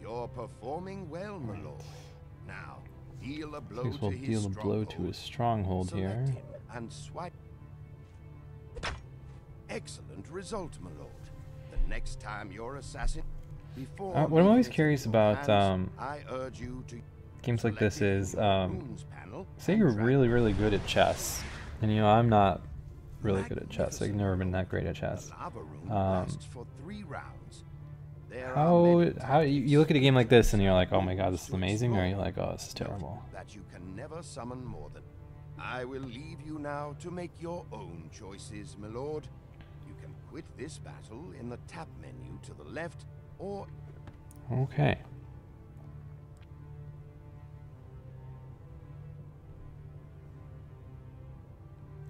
S2: you're performing well, my lord. Now, deal a blow
S1: We'll
S2: to his
S1: deal a blow to
S2: stronghold.
S1: his stronghold
S2: Select
S1: here.
S2: him and swipe. Excellent result, my lord. The next time your assassin. Before
S1: What I'm always
S2: leaving
S1: curious
S2: your
S1: about
S2: hands, I urge you to
S1: games like this is,
S2: runes panel
S1: say
S2: and
S1: you're
S2: drag
S1: really, really good at chess, and you know, I'm not really good at chess. I've never been that great at chess.
S2: The lava rune lasts for 3 rounds. There are
S1: How
S2: many
S1: you look at a game like this and you're like, oh my god, this is amazing, or are you like, oh, this is terrible?
S2: that you can never summon more than. I will leave you now to make your own choices, my lord. You can quit this battle in the tap menu to the left, or
S1: Okay.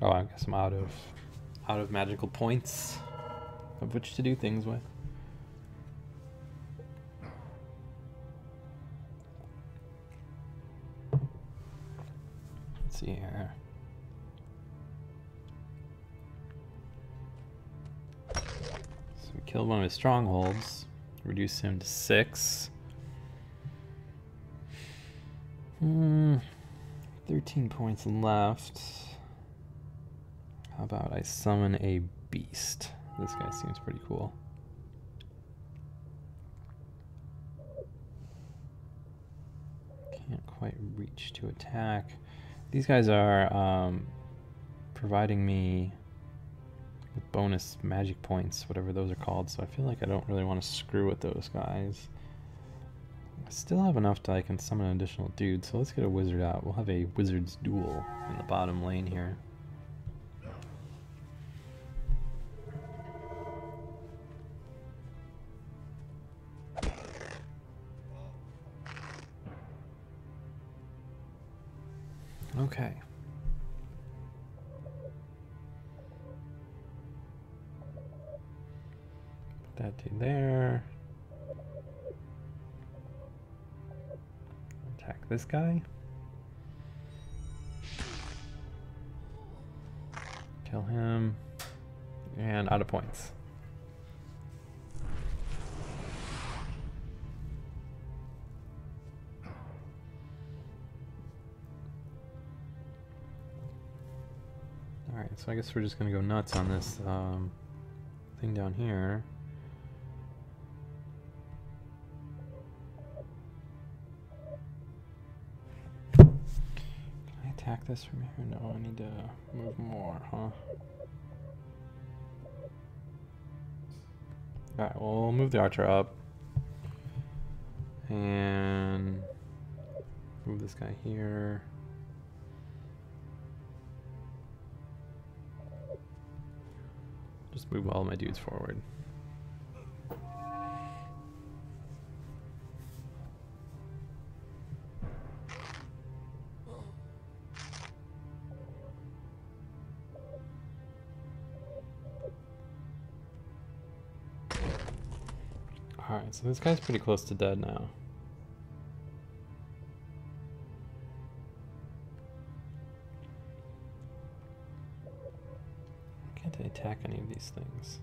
S1: Oh, I guess I'm out of magical points of which to do things with. Let's see here. So we killed one of his strongholds, reduced him to 6. 13 points left. How about I summon a beast? This guy seems pretty cool. Can't quite reach to attack. These guys are providing me with bonus magic points, whatever those are called, so I feel like I don't really want to screw with those guys. I still have enough that I can summon an additional dude, so let's get a wizard out. We'll have a wizard's duel in the bottom lane here. Okay. Put that dude there. Attack this guy. Kill him. And out of points. Alright, so I guess we're just gonna go nuts on this thing down here. Can I attack this from here? No, I need to move more, huh? Alright, we'll move the archer up. And move this guy here. Just move all my dudes forward. Alright, so this guy's pretty close to dead now. Can't I attack any of these things?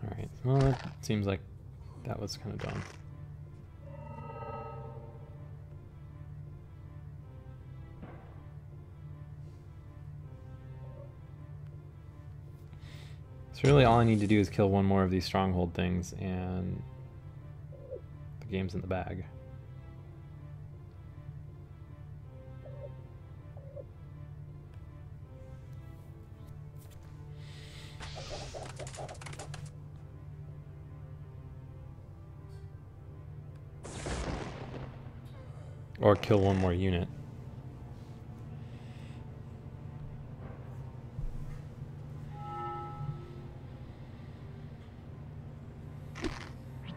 S1: Alright, well, it seems like that was kind of done. So really all I need to do is kill one more of these stronghold things and the game's in the bag. Or kill one more unit.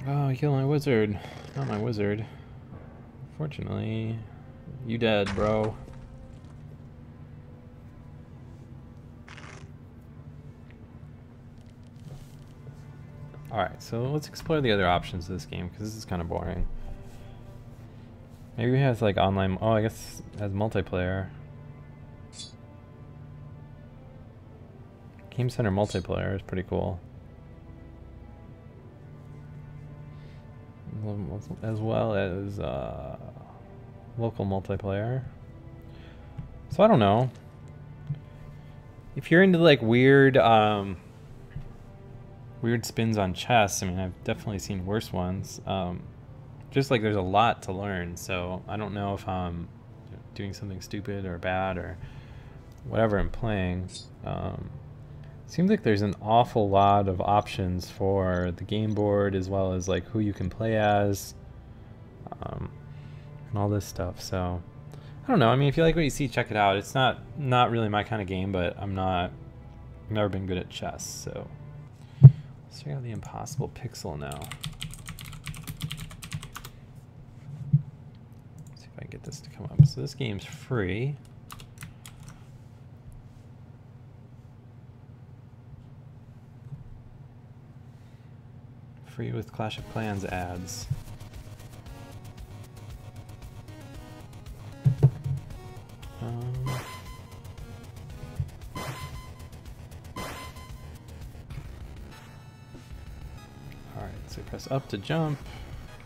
S1: Oh, you killed my wizard. Not my wizard. Fortunately, you dead, bro. Alright, so let's explore the other options of this game, because this is kind of boring. Maybe it has like online... Oh, I guess it has multiplayer. Game Center multiplayer is pretty cool. As well as local multiplayer. So I don't know. If you're into like weird spins on chess, I mean, I've definitely seen worse ones. Just like there's a lot to learn, so I don't know if I'm doing something stupid or bad or whatever I'm playing. Seems like there's an awful lot of options for the game board, as well as like who you can play as, and all this stuff. So I don't know. I mean, if you like what you see, check it out. It's not really my kind of game, but I've never been good at chess. So let's check out the Impossible Pixel now. Let's see if I can get this to come up. So this game's free. Free with Clash of Clans ads. Alright, so press up to jump,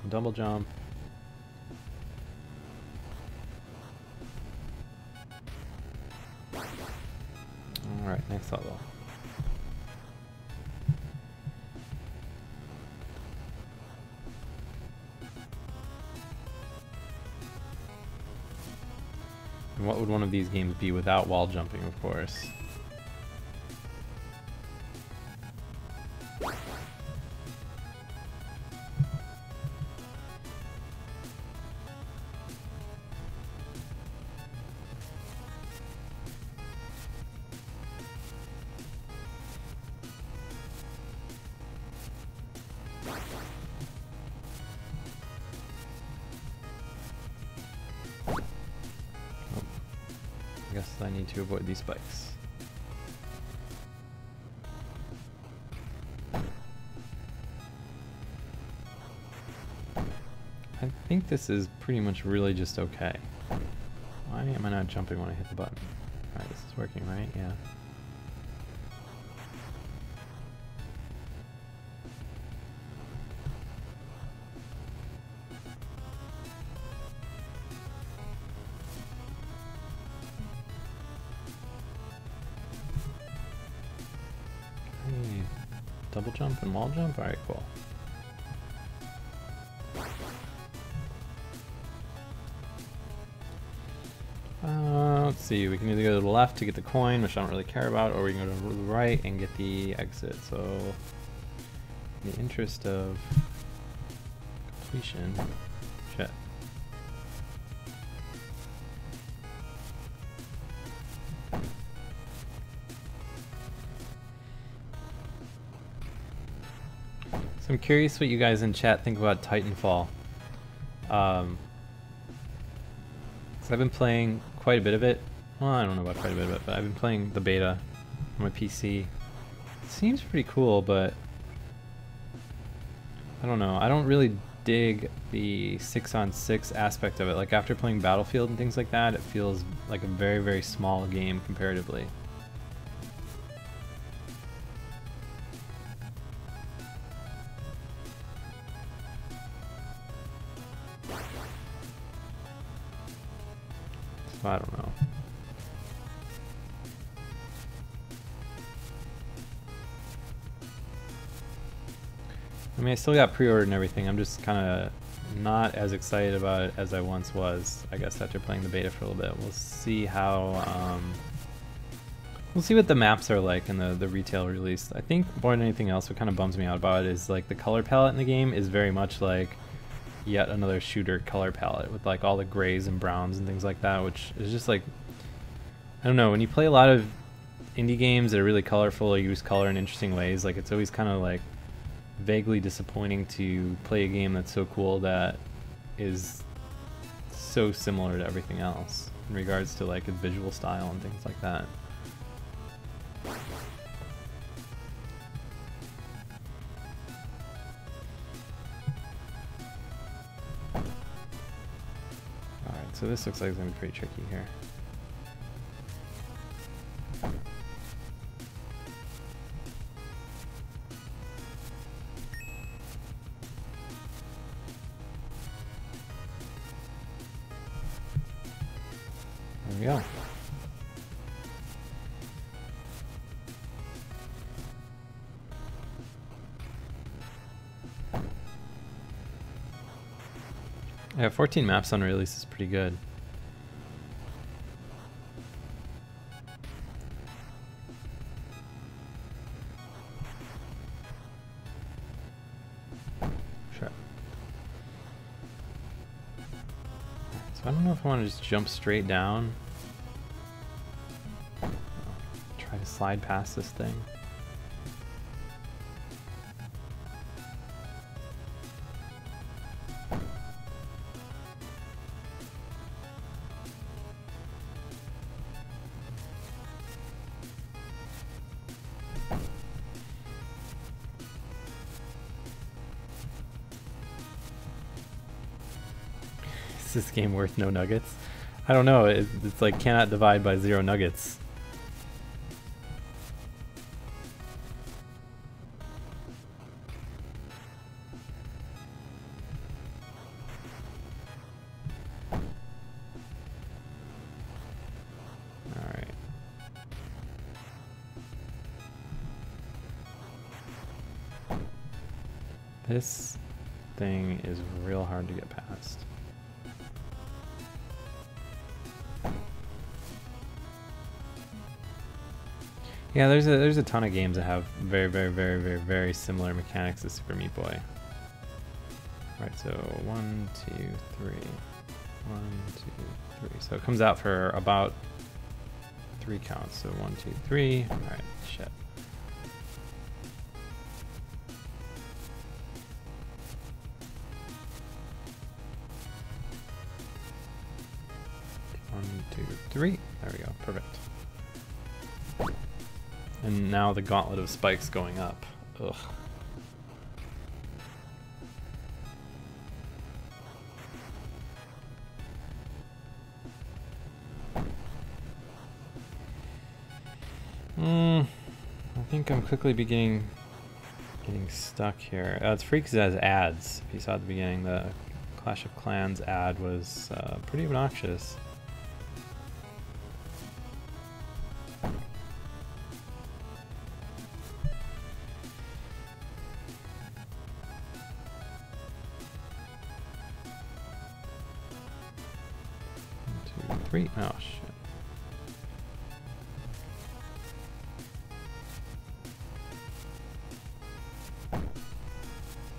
S1: double jump. Alright, next level. And what would one of these games be without wall jumping, of course? I guess I need to avoid these spikes. I think this is pretty much really just okay. Why am I not jumping when I hit the button? Alright, this is working, right? Yeah. Double jump and wall jump? Alright, cool. Let's see, we can either go to the left to get the coin, which I don't really care about, or we can go to the right and get the exit. So, in the interest of completion, shit. So I'm curious what you guys in chat think about Titanfall. So I've been playing quite a bit of it. Well, I don't know about quite a bit of it, but I've been playing the beta on my PC. It seems pretty cool, but I don't know. I don't really dig the 6-on-6 aspect of it. Like after playing Battlefield and things like that, it feels like a very, very small game comparatively. So I don't know. I mean, I still got pre-ordered and everything. I'm just kind of not as excited about it as I once was, I guess, after playing the beta for a little bit. We'll see how, we'll see what the maps are like in the retail release. I think more than anything else, what kind of bums me out about it is like the color palette in the game is very much like yet another shooter color palette with like all the grays and browns and things like that, which is just like, I don't know, when you play a lot of indie games that are really colorful or use color in interesting ways, like it's always kind of like vaguely disappointing to play a game that's so cool that is so similar to everything else in regards to like its visual style and things like that. Alright, so this looks like it's going to be pretty tricky here. There we go. Yeah, 14 maps on release is pretty good. Sure. So I don't know if I want to just jump straight down. Try to slide past this thing. Is this game worth no nuggets? I don't know. It's like cannot divide by 0 nuggets. Alright. This thing is real hard to get past. Yeah, there's a ton of games that have very similar mechanics to Super Meat Boy. Right, so 1, 2, 3, 1, 2, 3. So it comes out for about 3 counts. So 1, 2, 3. All right, shit. One, two, three. There we go. Perfect. And now the gauntlet of spikes going up. Ugh. I think I'm quickly getting stuck here. It's free because it has ads. If you saw at the beginning, the Clash of Clans ad was pretty obnoxious. Three. Oh shit.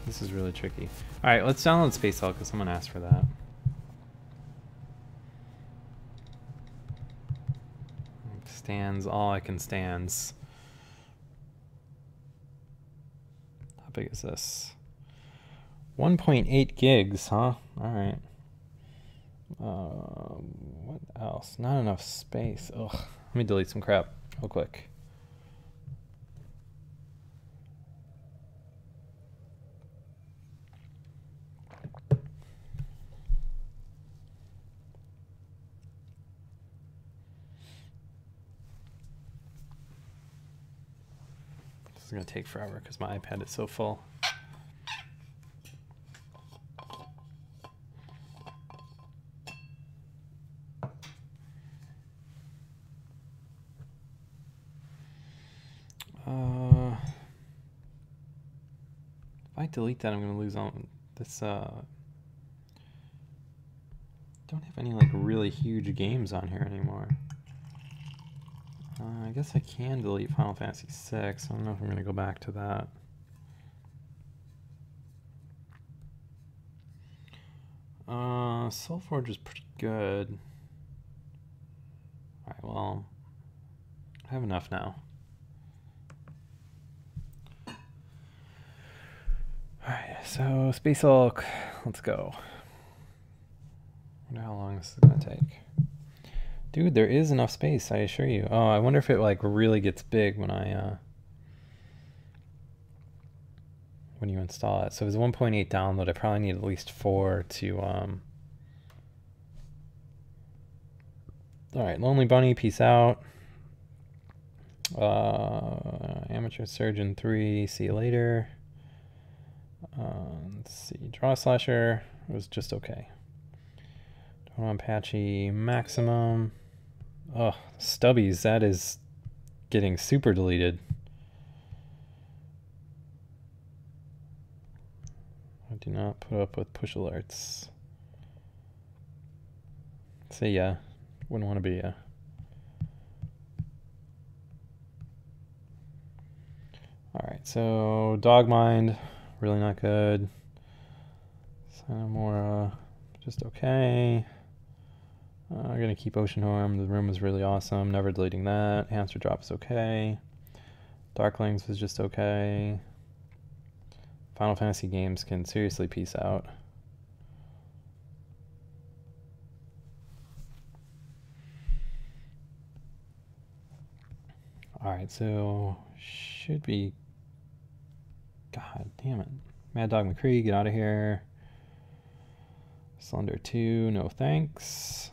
S1: This is really tricky. Alright, let's download Space Hulk because someone asked for that. Stands, all I can stands. How big is this? 1.8 gigs, huh? Alright. What else? Not enough space. Ugh. Let me delete some crap real quick. This is going to take forever because my iPad is so full. If I delete that, I'm going to lose all this. Don't have any like really huge games on here anymore. I guess I can delete Final Fantasy VI. I don't know if I'm going to go back to that. Soulforge is pretty good. Alright, well, I have enough now. so Space Hulk, let's go. I wonder how long this is gonna take. Dude, there is enough space, I assure you. Oh, I wonder if it like really gets big when when you install it. So it's 1.8 download. I probably need at least 4 to all right, Lonely Bunny, peace out. Amateur Surgeon 3, see you later. Let's see, Draw Slasher was just okay. Don't want Patchy Maximum. Oh, Stubbies, that is getting super deleted. I do not put up with push alerts. Say yeah, wouldn't want to be ya. Alright, so Dogmind, really not good. Sanomora, just okay. I'm gonna keep Oceanhorn, the room is really awesome, never deleting that. Hamster Drop is okay. Darklings was just okay. Final Fantasy games can seriously peace out. Alright, so should be... God damn it. Mad Dog McCree, get out of here. Slender 2, no thanks.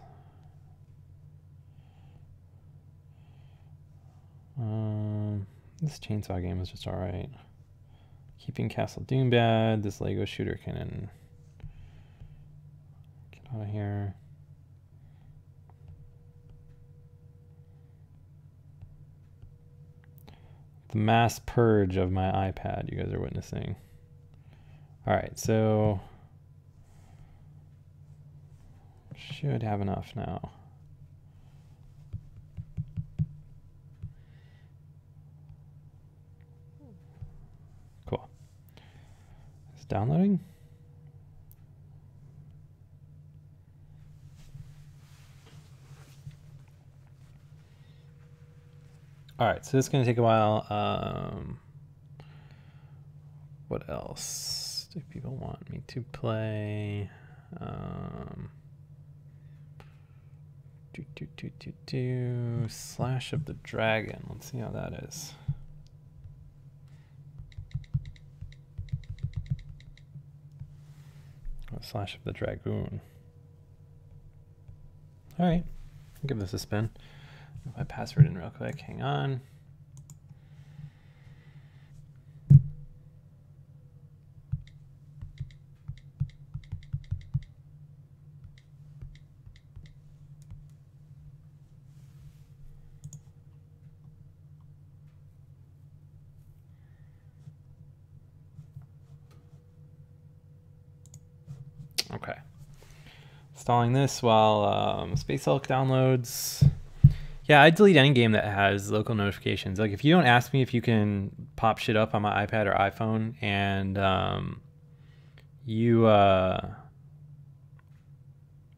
S1: This Chainsaw game is just alright. Keeping Castle Doom bad. This Lego shooter can get out of here. The mass purge of my iPad you guys are witnessing. Alright, so should have enough now. Cool. It's downloading. All right, so this is going to take a while. What else do people want me to play? Slash of the Dragon. Let's see how that is. Oh, Slash of the Dragoon. All right, I'll give this a spin. Put my password in real quick. Hang on. Okay. Installing this while Space Hulk downloads. Yeah, I delete any game that has local notifications. Like if you don't ask me if you can pop shit up on my iPad or iPhone and you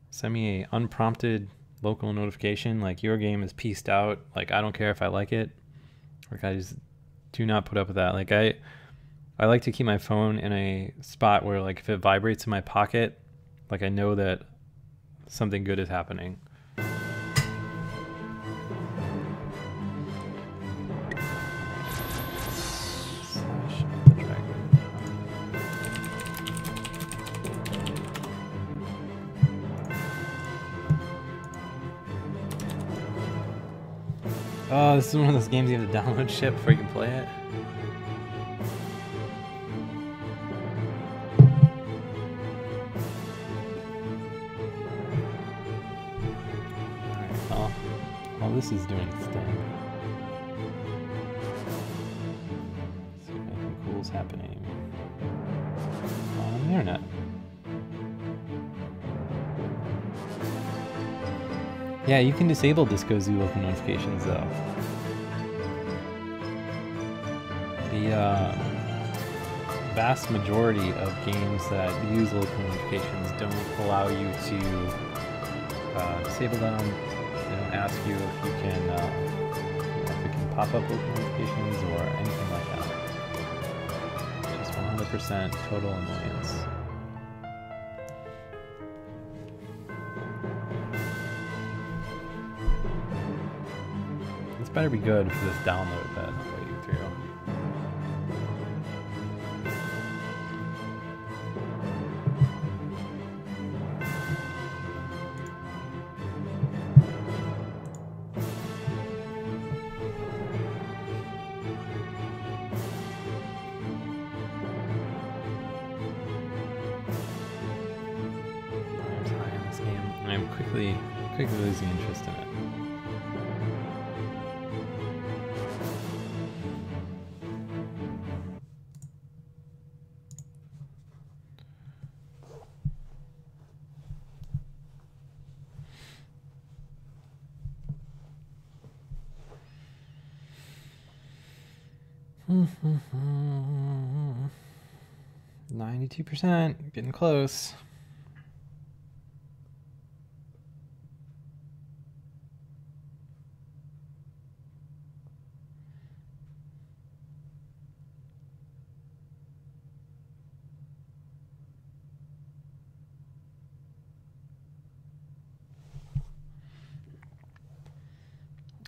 S1: send me a unprompted local notification, like your game is pieced out, like I don't care if I like it. Like I just do not put up with that. Like I like to keep my phone in a spot where like if it vibrates in my pocket, like I know that something good is happening. Oh, this is one of those games you have to download shit before you can play it. Alright, well, this is doing its thing. Let's see if anything cool is happening on the internet. Yeah, you can disable Disco Zoo local notifications though. The vast majority of games that use local notifications don't allow you to disable them. They don't ask you if you can, if it can pop up local notifications or anything like that. Just 100% 4% total annoyance. This better be good for this download that I'm waiting through. I'm quickly losing interest in it. Mm-hmm. 92%, getting close.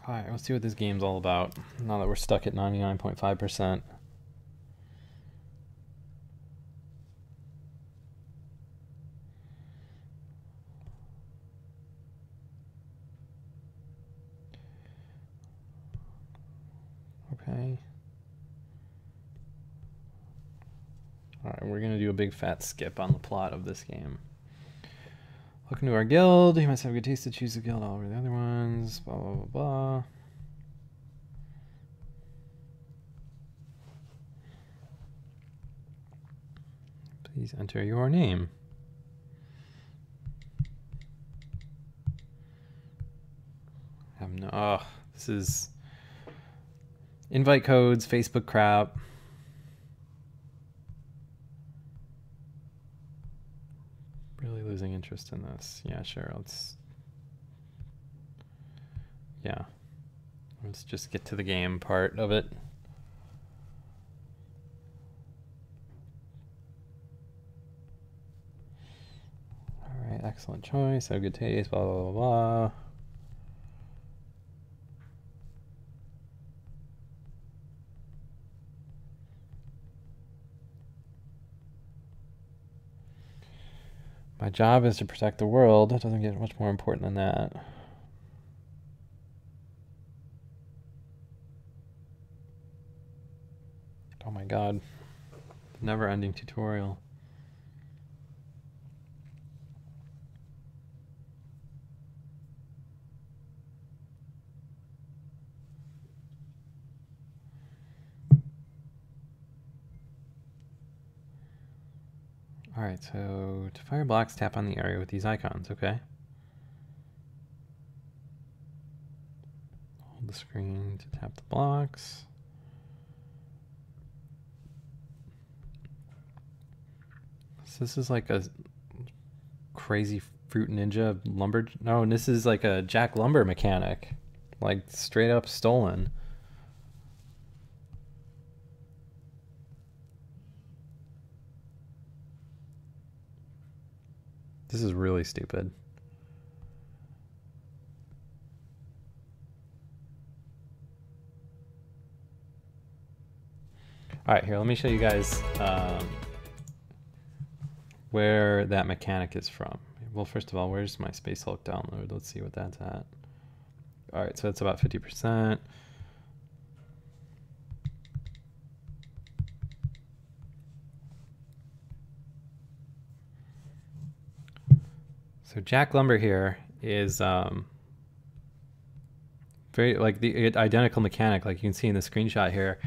S1: Alright, let's see what this game's all about, now that we're stuck at 99.5%. Okay. Alright, we're going to do a big fat skip on the plot of this game. Welcome to our guild. You must have a good taste to choose the guild over the other ones. Blah, blah, blah, blah. Please enter your name. I have no... Oh, this is... invite codes, Facebook crap. Really losing interest in this. Yeah, sure. Let's just get to the game part of it. All right, excellent choice. Have good taste. Blah blah blah blah. My job is to protect the world. That doesn't get much more important than that. Oh my god. Never-ending tutorial. Alright, so to fire blocks, tap on the area with these icons, okay? Hold the screen to tap the blocks. So this is like a crazy Fruit Ninja lumber... No, this is like a Jack Lumber mechanic. Like, straight up stolen. This is really stupid. All right, here, let me show you guys where that mechanic is from. Well, first of all, where's my Space Hulk download? Let's see what that's at. All right, so it's about 50%. So Jack Lumber here is very like the identical mechanic, like you can see in the screenshot here.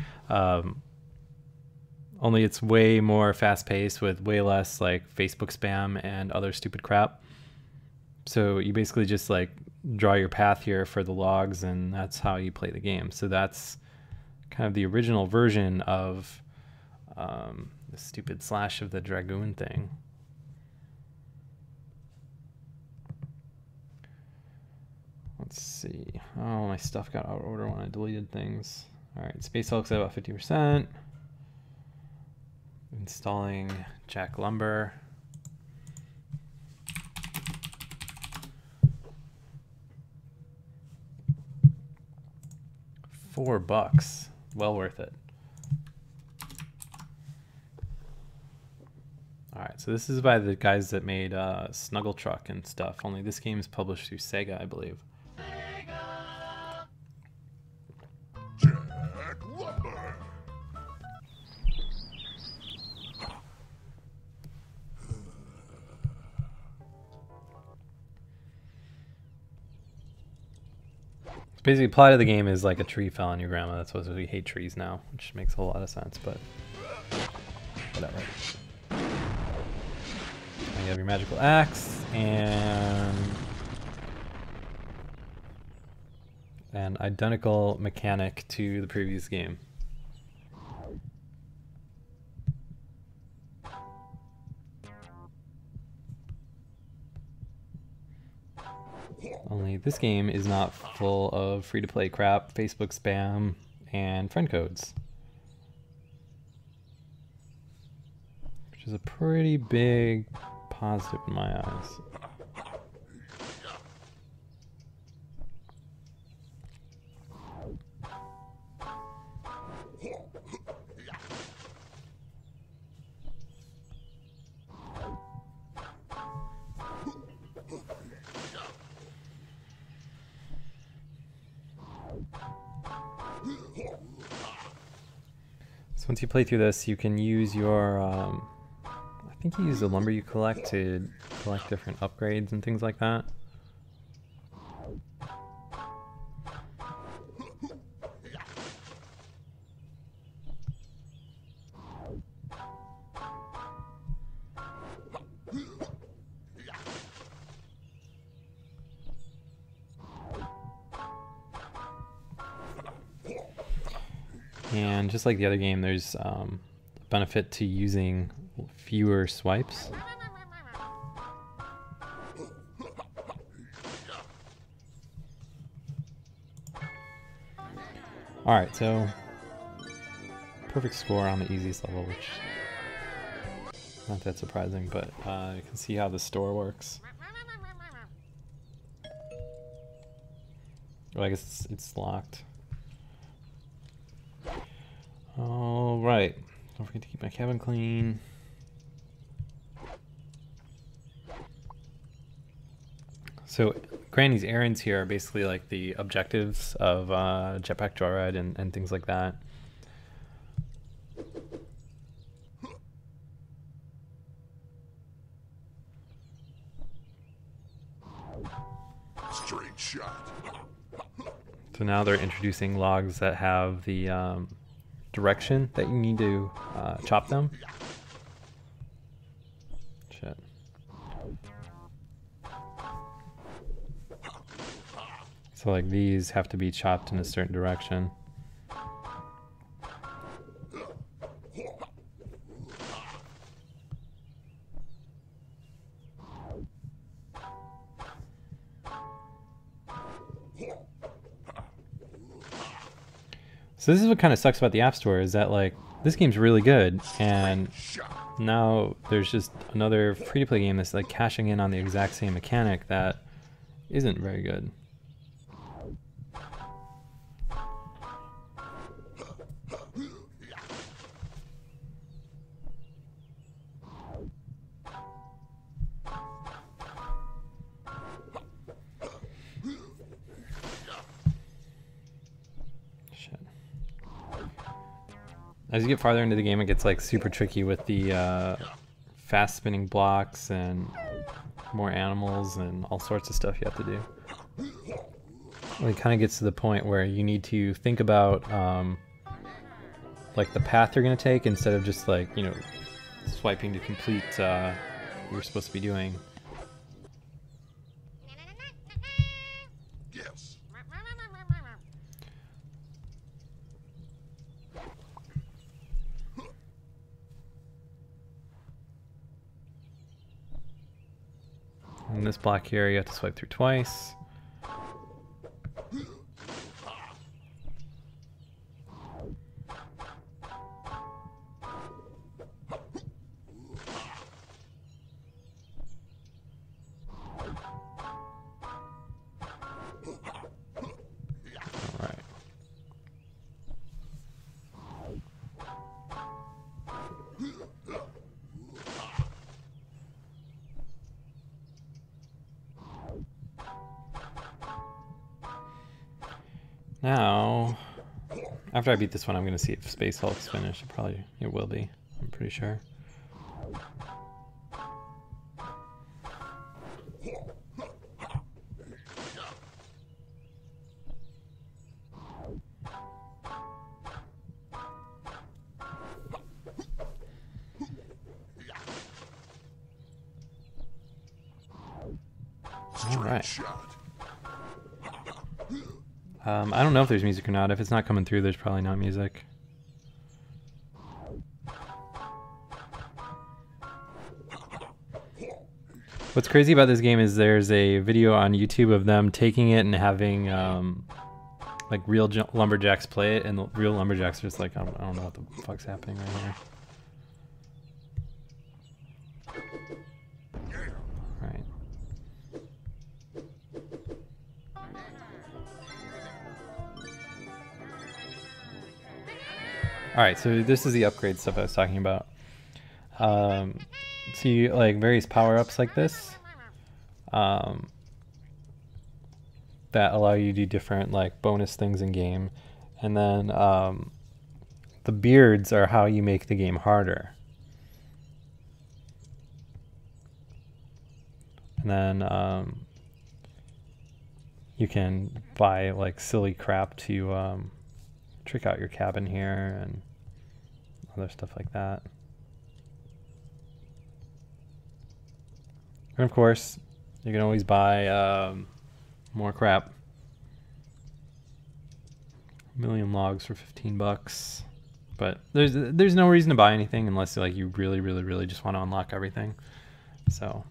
S1: Only it's way more fast-paced with way less like Facebook spam and other stupid crap. So you basically just like draw your path here for the logs, and that's how you play the game. So that's kind of the original version of the stupid Slash of the Dragoon thing. Let's see. Oh, my stuff got out of order when I deleted things. All right, Space Hulk's at about 50%. Installing jack lumber. $4, well worth it. All right, so this is by the guys that made Snuggle Truck and stuff. Only this game is published through Sega, I believe.
S2: Jack lumber.
S1: Basically, plot of the game is like a tree fell on your grandma. That's what we hate trees now, which makes a whole lot of sense, but whatever. You have your magical axe and an identical mechanic to the previous game. Only this game is not full of free-to-play crap, Facebook spam, and friend codes. Which is a pretty big positive in my eyes. So once you play through this, you can use your, I think you use the lumber you collect to collect different upgrades and things like that. And just like the other game, there's a benefit to using fewer swipes. Alright, so perfect score on the easiest level, which not that surprising, but you can see how the store works. Oh, I guess it's locked. All right, don't forget to keep my cabin clean. So Granny's errands here are basically like the objectives of Jetpack Joyride and things like that.
S2: Straight shot.
S1: So now they're introducing logs that have the direction that you need to chop them. Shit. So like these have to be chopped in a certain direction. So this is what kind of sucks about the App Store, is that like this game's really good, and now there's just another free-to-play game that's like cashing in on the exact same mechanic that isn't very good. As you get farther into the game, it gets like super tricky with the fast spinning blocks and more animals and all sorts of stuff you have to do. It kind of gets to the point where you need to think about like the path you're going to take instead of just like, you know, swiping to complete what you're supposed to be doing.
S2: Yes.
S1: In this block here, you have to swipe through twice. Now, after I beat this one, I'm gonna see if Space Hulk's finished. It will be. I'm pretty sure. All right. I don't know if there's music or not. If it's not coming through, there's probably not music. What's crazy about this game is there's a video on YouTube of them taking it and having like real lumberjacks play it, and the real lumberjacks are just like, I don't know what the fuck's happening right here. Right. Alright, so this is the upgrade stuff I was talking about. See, like, various power-ups like this that allow you to do different, like, bonus things in game. And then the beards are how you make the game harder. And then you can buy, like, silly crap to trick out your cabin here and other stuff like that. And of course, you can always buy more crap. 1,000,000 logs for 15 bucks. But there's no reason to buy anything unless like you really just want to unlock everything. So, all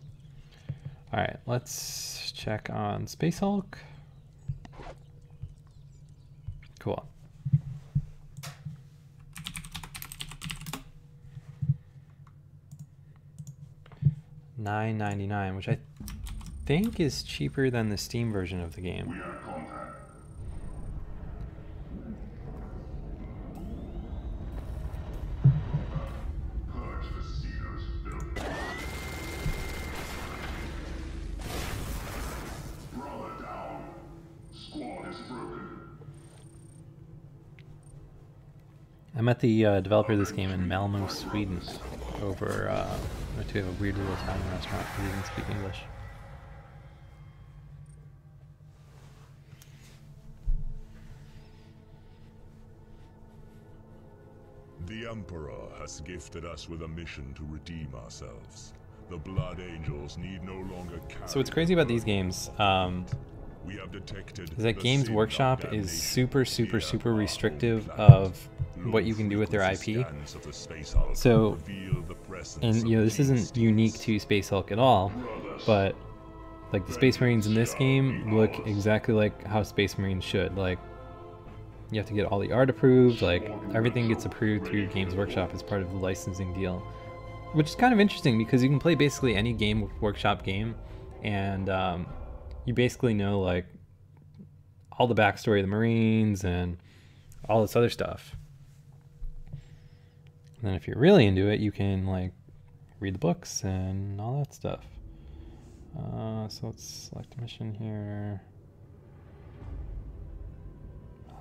S1: right, let's check on Space Hulk. Cool. $9.99, which I think is cheaper than the Steam version of the game.
S3: We are contact. Purge the Steelers filth. Brother down. Squad is broken.
S1: I met the developer of this game in Malmo, Sweden, over went to a weird little Italian restaurant because he didn't speak English.
S3: The Emperor has gifted us with a mission to redeem ourselves. The Blood Angels need no longer carry.
S1: So what's crazy about these games
S3: we have detected
S1: is that Games
S3: sin of
S1: Workshop is
S3: damnation.
S1: super restrictive of what you can do with their IP. So, and you know, this isn't unique to Space Hulk at all, but like the Space Marines in this game look exactly like how Space Marines should. Like, you have to get all the art approved, like everything gets approved through Games Workshop as part of the licensing deal, which is kind of interesting because you can play basically any Game Workshop game, and you basically know like all the backstory of the Marines and all this other stuff. And then if you're really into it, you can like read the books and all that stuff. So let's select a mission here.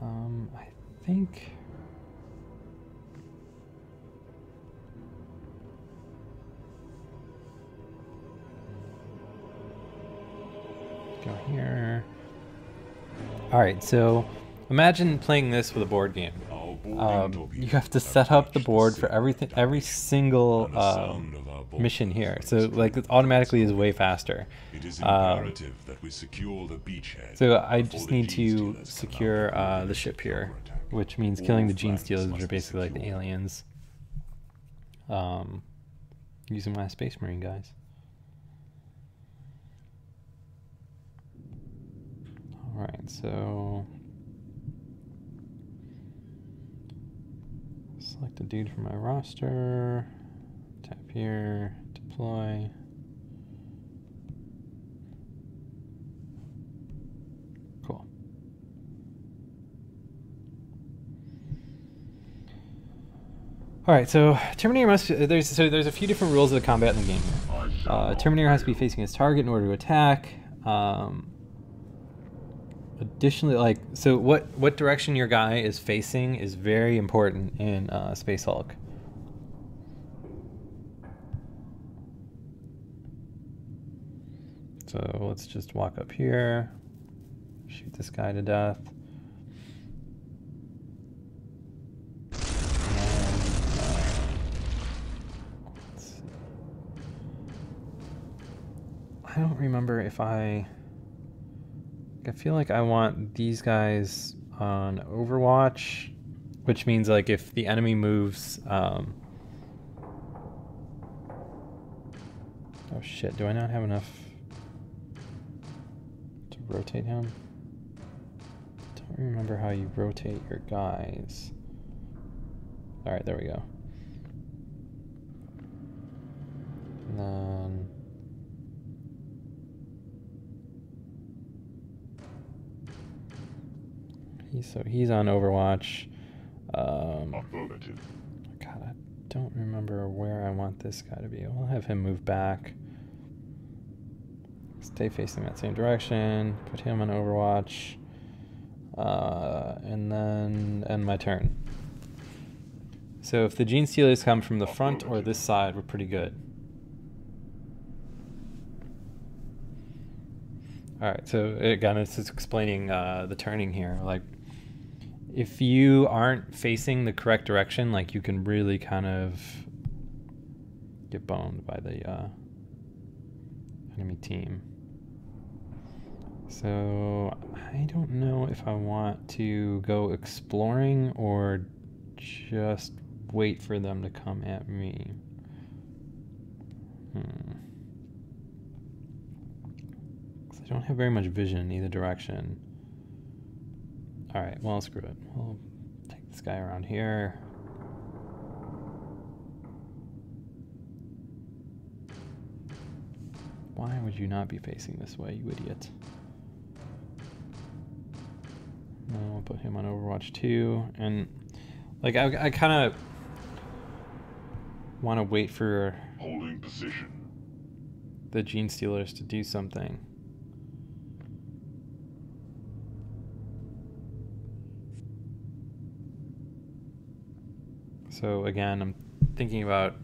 S1: I think go here. All right, so imagine playing this with a board game. You have to set up the board for every single mission here. So like it automatically is way faster.
S3: It is imperative that we secure the beachhead.
S1: So I just need to secure the ship here, which means killing the Gene Stealers, which are basically like the aliens. Using my Space Marine guys. All right, so select a dude from my roster, tap here, deploy. Cool. All right, so Terminator must there's a few different rules of the combat in the game here. Terminator has to be facing his target in order to attack. Additionally, like, so what direction your guy is facing is very important in Space Hulk. So let's just walk up here, shoot this guy to death. I don't remember if I feel like I want these guys on Overwatch, which means like if the enemy moves, oh shit, do I not have enough to rotate him? Don't remember how you rotate your guys. All right, there we go. And then he's on Overwatch.
S3: Affirmative.
S1: God, I don't remember where I want this guy to be. I'll have him move back. Stay facing that same direction. Put him on Overwatch. And then end my turn. So if the Gene Stealers come from the front or this side, we're pretty good. Alright, so again, it's just explaining the turning here. Like, if you aren't facing the correct direction, like, you can really kind of get boned by the enemy team. So I don't know if I want to go exploring or just wait for them to come at me. I don't have very much vision in either direction. Alright, well, screw it. We'll take this guy around here. Why would you not be facing this way, you idiot? No, we'll put him on Overwatch 2. And, like, I kind of want to wait for
S3: Holding position.
S1: the Gene Stealers to do something. So again, I'm thinking about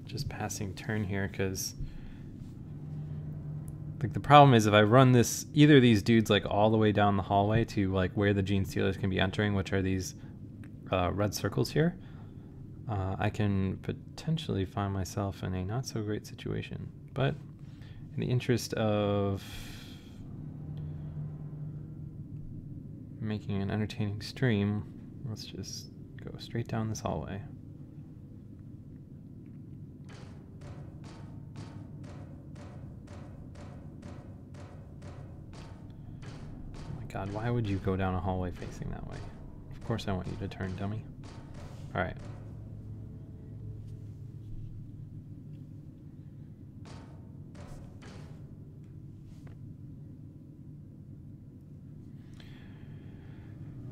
S1: just passing turn here because like the problem is if I run this either of these dudes like all the way down the hallway to like where the Gene Stealers can be entering, which are these red circles here, I can potentially find myself in a not so great situation. But in the interest of making an entertaining stream, let's just go straight down this hallway. God, why would you go down a hallway facing that way? Of course I want you to turn, dummy. Alright.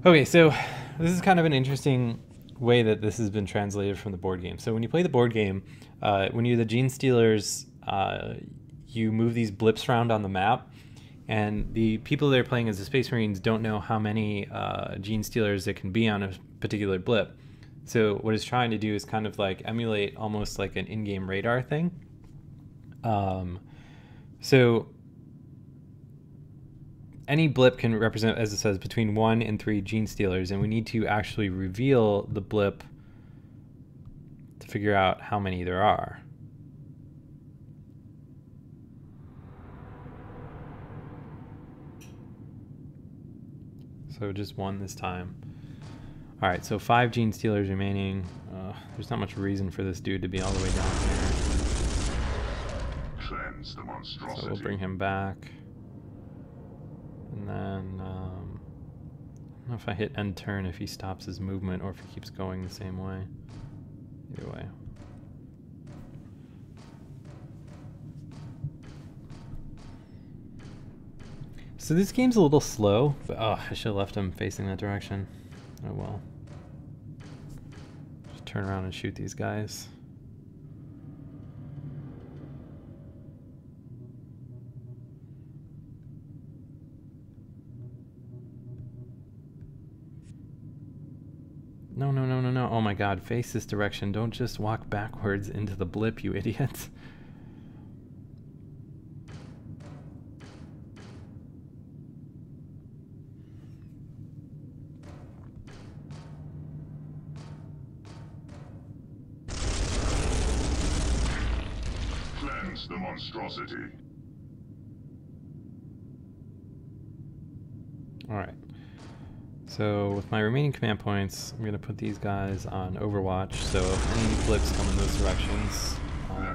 S1: Okay, so this is kind of an interesting way that this has been translated from the board game. So when you play the board game, when you're the Gene Stealers, you move these blips around on the map. And the people that are playing as the Space Marines don't know how many Gene Stealers there can be on a particular blip. So what it's trying to do is kind of like emulate almost like an in-game radar thing. So any blip can represent, as it says, between 1 and 3 Gene Stealers, and we need to actually reveal the blip to figure out how many there are. So just 1 this time. Alright, so 5 Gene Stealers remaining. There's not much reason for this dude to be all the way down here.
S3: Cleanse the monstrosity.
S1: So we'll bring him back. And then, I don't know if I hit end turn if he stops his movement or if he keeps going the same way. Either way. So this game's a little slow, but I should have left him facing that direction. Oh well. Just turn around and shoot these guys. Oh my god, face this direction. Don't just walk backwards into the blip, you idiots.
S3: Cleanse the monstrosity.
S1: Alright. So with my remaining command points, I'm going to put these guys on Overwatch, so if any blips come in those directions,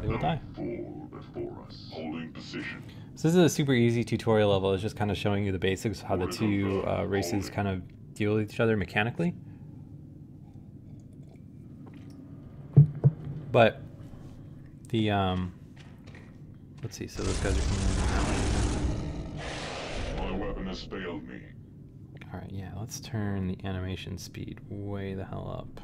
S1: they will die.
S3: Fall before us. Holding position.
S1: So this is a super easy tutorial level. It's just kind of showing you the basics of how the two races kind of deal with each other mechanically. But the let's see. So those guys are coming in.
S3: My weapon has failed me.
S1: All right, yeah. Let's turn the animation speed way the hell up.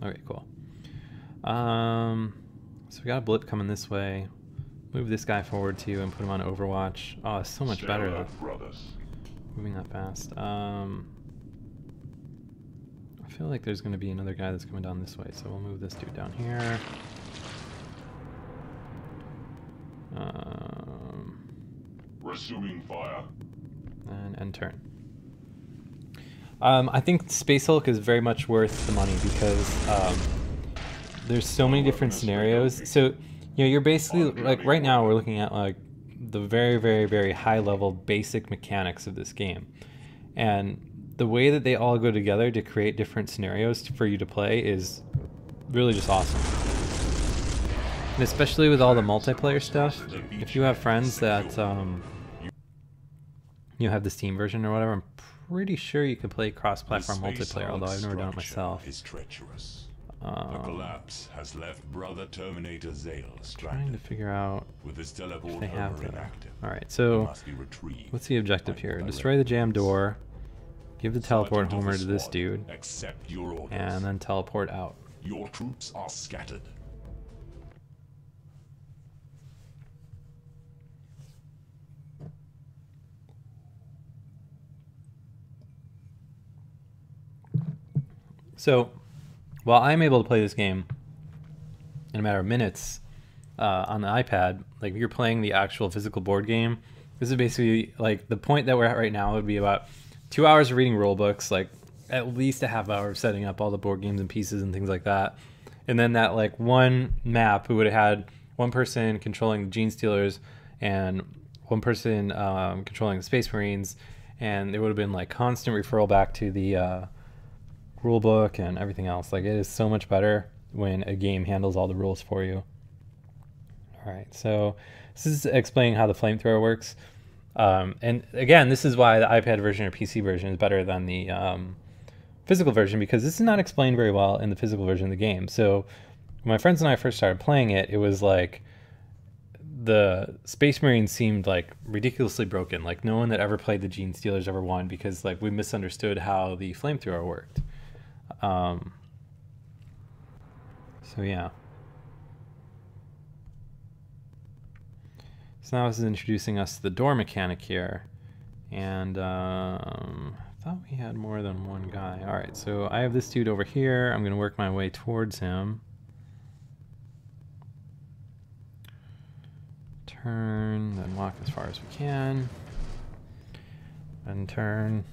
S1: Okay, cool. So we got a blip coming this way. Move this guy forward too and put him on Overwatch. Oh, it's so much better though. Moving that fast. I feel like there's going to be another guy that's coming down this way, so we'll move this dude down here.
S3: Resuming fire.
S1: And end turn. I think Space Hulk is very much worth the money because there's so many different scenarios. So, you know, you're basically, like, right now we're looking at, like, the very, very, very high level basic mechanics of this game. And the way that they all go together to create different scenarios for you to play is really just awesome. And especially with all the multiplayer stuff, if you have friends that, you have the Steam version or whatever, I'm pretty sure you can play cross-platform multiplayer, although I've never done it myself.
S3: Is treacherous. The collapse has left Brother Terminator Zale
S1: Trying to figure out
S3: with his
S1: if
S3: teleport
S1: they have the...
S3: inactive.
S1: Alright, so
S3: Must be retrieved.
S1: what's the objective here? Destroy the jam door, give the teleport Homer to this dude,
S3: Accept your orders.
S1: and then teleport out.
S3: Your troops are scattered.
S1: So, while I'm able to play this game in a matter of minutes on the iPad, like if you're playing the actual physical board game, this is basically like the point that we're at right now would be about 2 hours of reading rule books, like at least a half hour of setting up all the board games and pieces and things like that. And then that like one map, we would have had one person controlling the Gene Stealers and one person controlling the Space Marines, and there would have been like constant referral back to the rule book and everything else. Like, it is so much better when a game handles all the rules for you. All right, so this is explaining how the flamethrower works. And again, this is why the iPad version or PC version is better than the physical version, because this is not explained very well in the physical version of the game. So when my friends and I first started playing it, it was like the Space Marines seemed like ridiculously broken. Like no one that ever played the Gene Stealers ever won, because like we misunderstood how the flamethrower worked. So yeah. So now this is introducing us to the door mechanic here. And I thought we had more than one guy. Alright, so I have this dude over here. I'm going to work my way towards him. Turn, then walk as far as we can. And turn.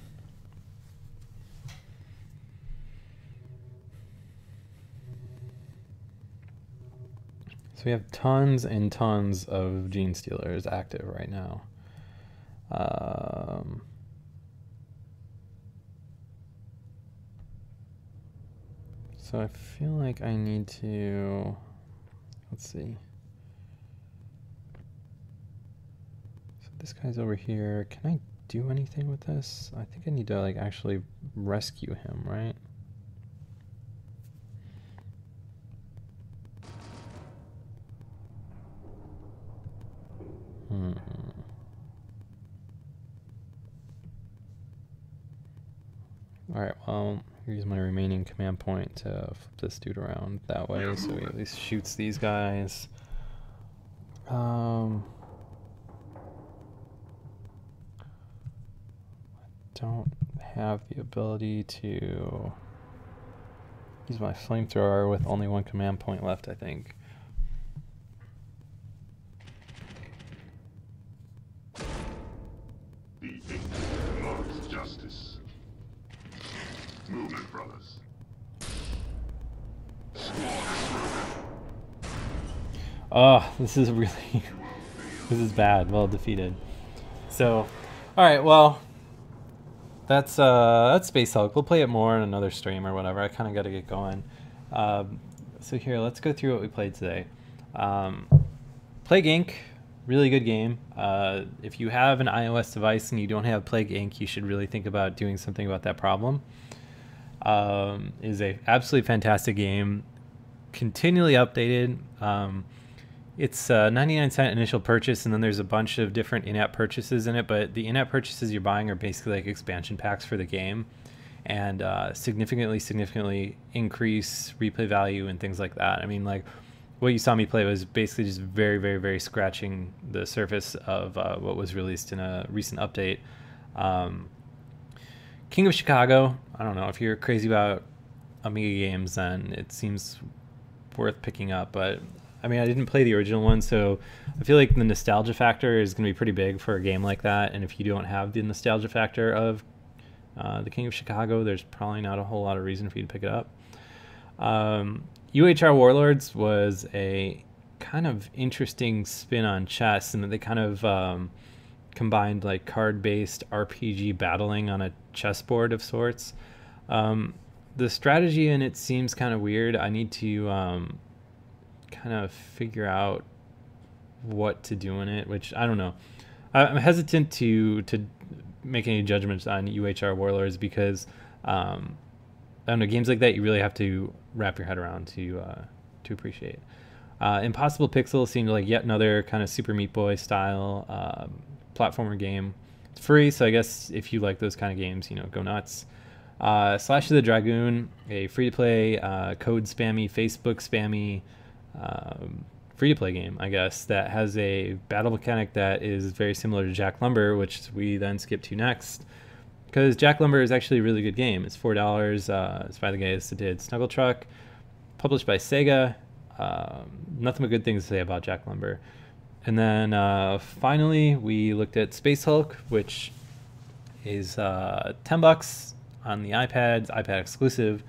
S1: So we have tons and tons of Gene Stealers active right now. So I feel like I need to, let's see. So this guy's over here. Can I do anything with this? I think I need to like actually rescue him, right? Alright, well, use my remaining command point to flip this dude around that way so he at least shoots these guys. I don't have the ability to use my flamethrower with only one command point left, I think.
S3: The ignorant loves justice. Movement, brothers.
S1: Oh, this is really, this is bad. Well defeated. So, all right, well, that's Space Hulk. We'll play it more in another stream or whatever. I kind of got to get going. So here, let's go through what we played today. Plague Inc., really good game. If you have an iOS device and you don't have Plague Inc., you should really think about doing something about that problem. Is a absolutely fantastic game, continually updated. It's a 99-cent initial purchase, and then there's a bunch of different in-app purchases in it, but the in-app purchases you're buying are basically like expansion packs for the game, and significantly increase replay value and things like that. I mean, like, what you saw me play was basically just very scratching the surface of what was released in a recent update. King of Chicago, I don't know, if you're crazy about Amiga games, then it seems worth picking up, but I mean, I didn't play the original one, so I feel like the nostalgia factor is going to be pretty big for a game like that, and if you don't have the nostalgia factor of the King of Chicago, there's probably not a whole lot of reason for you to pick it up. UHR Warlords was a kind of interesting spin on chess, and that they kind of combined like card-based RPG battling on a chessboard of sorts. The strategy in it seems kind of weird. I need to kind of figure out what to do in it, which I don't know. I'm hesitant to make any judgments on UHR Warlords because I don't know, games like that you really have to wrap your head around to appreciate. Impossible Pixel seemed like yet another kind of Super Meat Boy style platformer game. It's free, so I guess if you like those kind of games, you know, go nuts. Slash of the Dragoon, a free-to-play, code spammy, Facebook spammy, free-to-play game, I guess, that has a battle mechanic that is very similar to Jack Lumber, which we then skip to next, because Jack Lumber is actually a really good game. It's $4. It's by the guys that did Snuggle Truck, published by Sega. Nothing but good things to say about Jack Lumber. And then finally, we looked at Space Hulk, which is $10 on the iPads, iPad exclusive,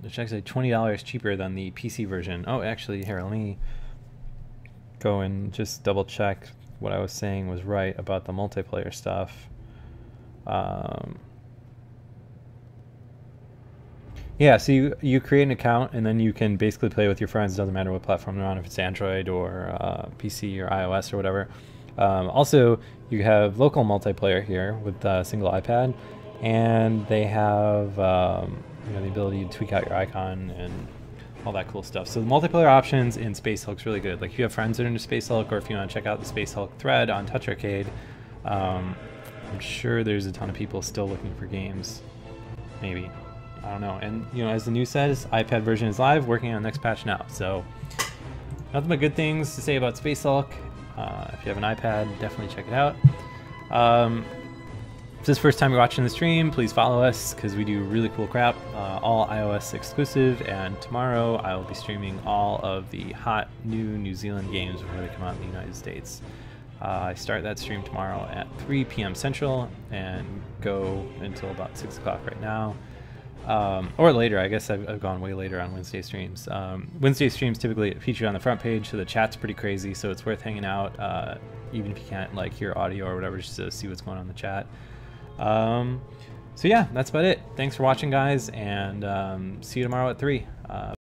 S1: which is actually $20 cheaper than the PC version. Oh, actually, here, let me go and just double check what I was saying was right about the multiplayer stuff. Yeah, so you create an account, and then you can basically play with your friends. It doesn't matter what platform they're on, if it's Android or PC or iOS or whatever. Also, you have local multiplayer here with a single iPad, and they have you know, the ability to tweak out your icon and all that cool stuff. So the multiplayer options in Space Hulk's really good. Like if you have friends that are into Space Hulk, or if you want to check out the Space Hulk thread on TouchArcade, I'm sure there's a ton of people still looking for games. Maybe. I don't know. And, you know, as the news says, iPad version is live, working on the next patch now. So, nothing but good things to say about Space Hulk. If you have an iPad, definitely check it out. If this is the first time you're watching the stream, please follow us, because we do really cool crap, all iOS exclusive, and tomorrow I will be streaming all of the hot new New Zealand games before they come out in the United States. I start that stream tomorrow at 3 p.m. Central and go until about 6 o'clock right now. Or later, I guess I've gone way later on Wednesday streams. Wednesday streams typically featured on the front page, so the chat's pretty crazy, so it's worth hanging out, even if you can't like hear audio or whatever, just to see what's going on in the chat. So yeah, that's about it. Thanks for watching, guys, and see you tomorrow at 3.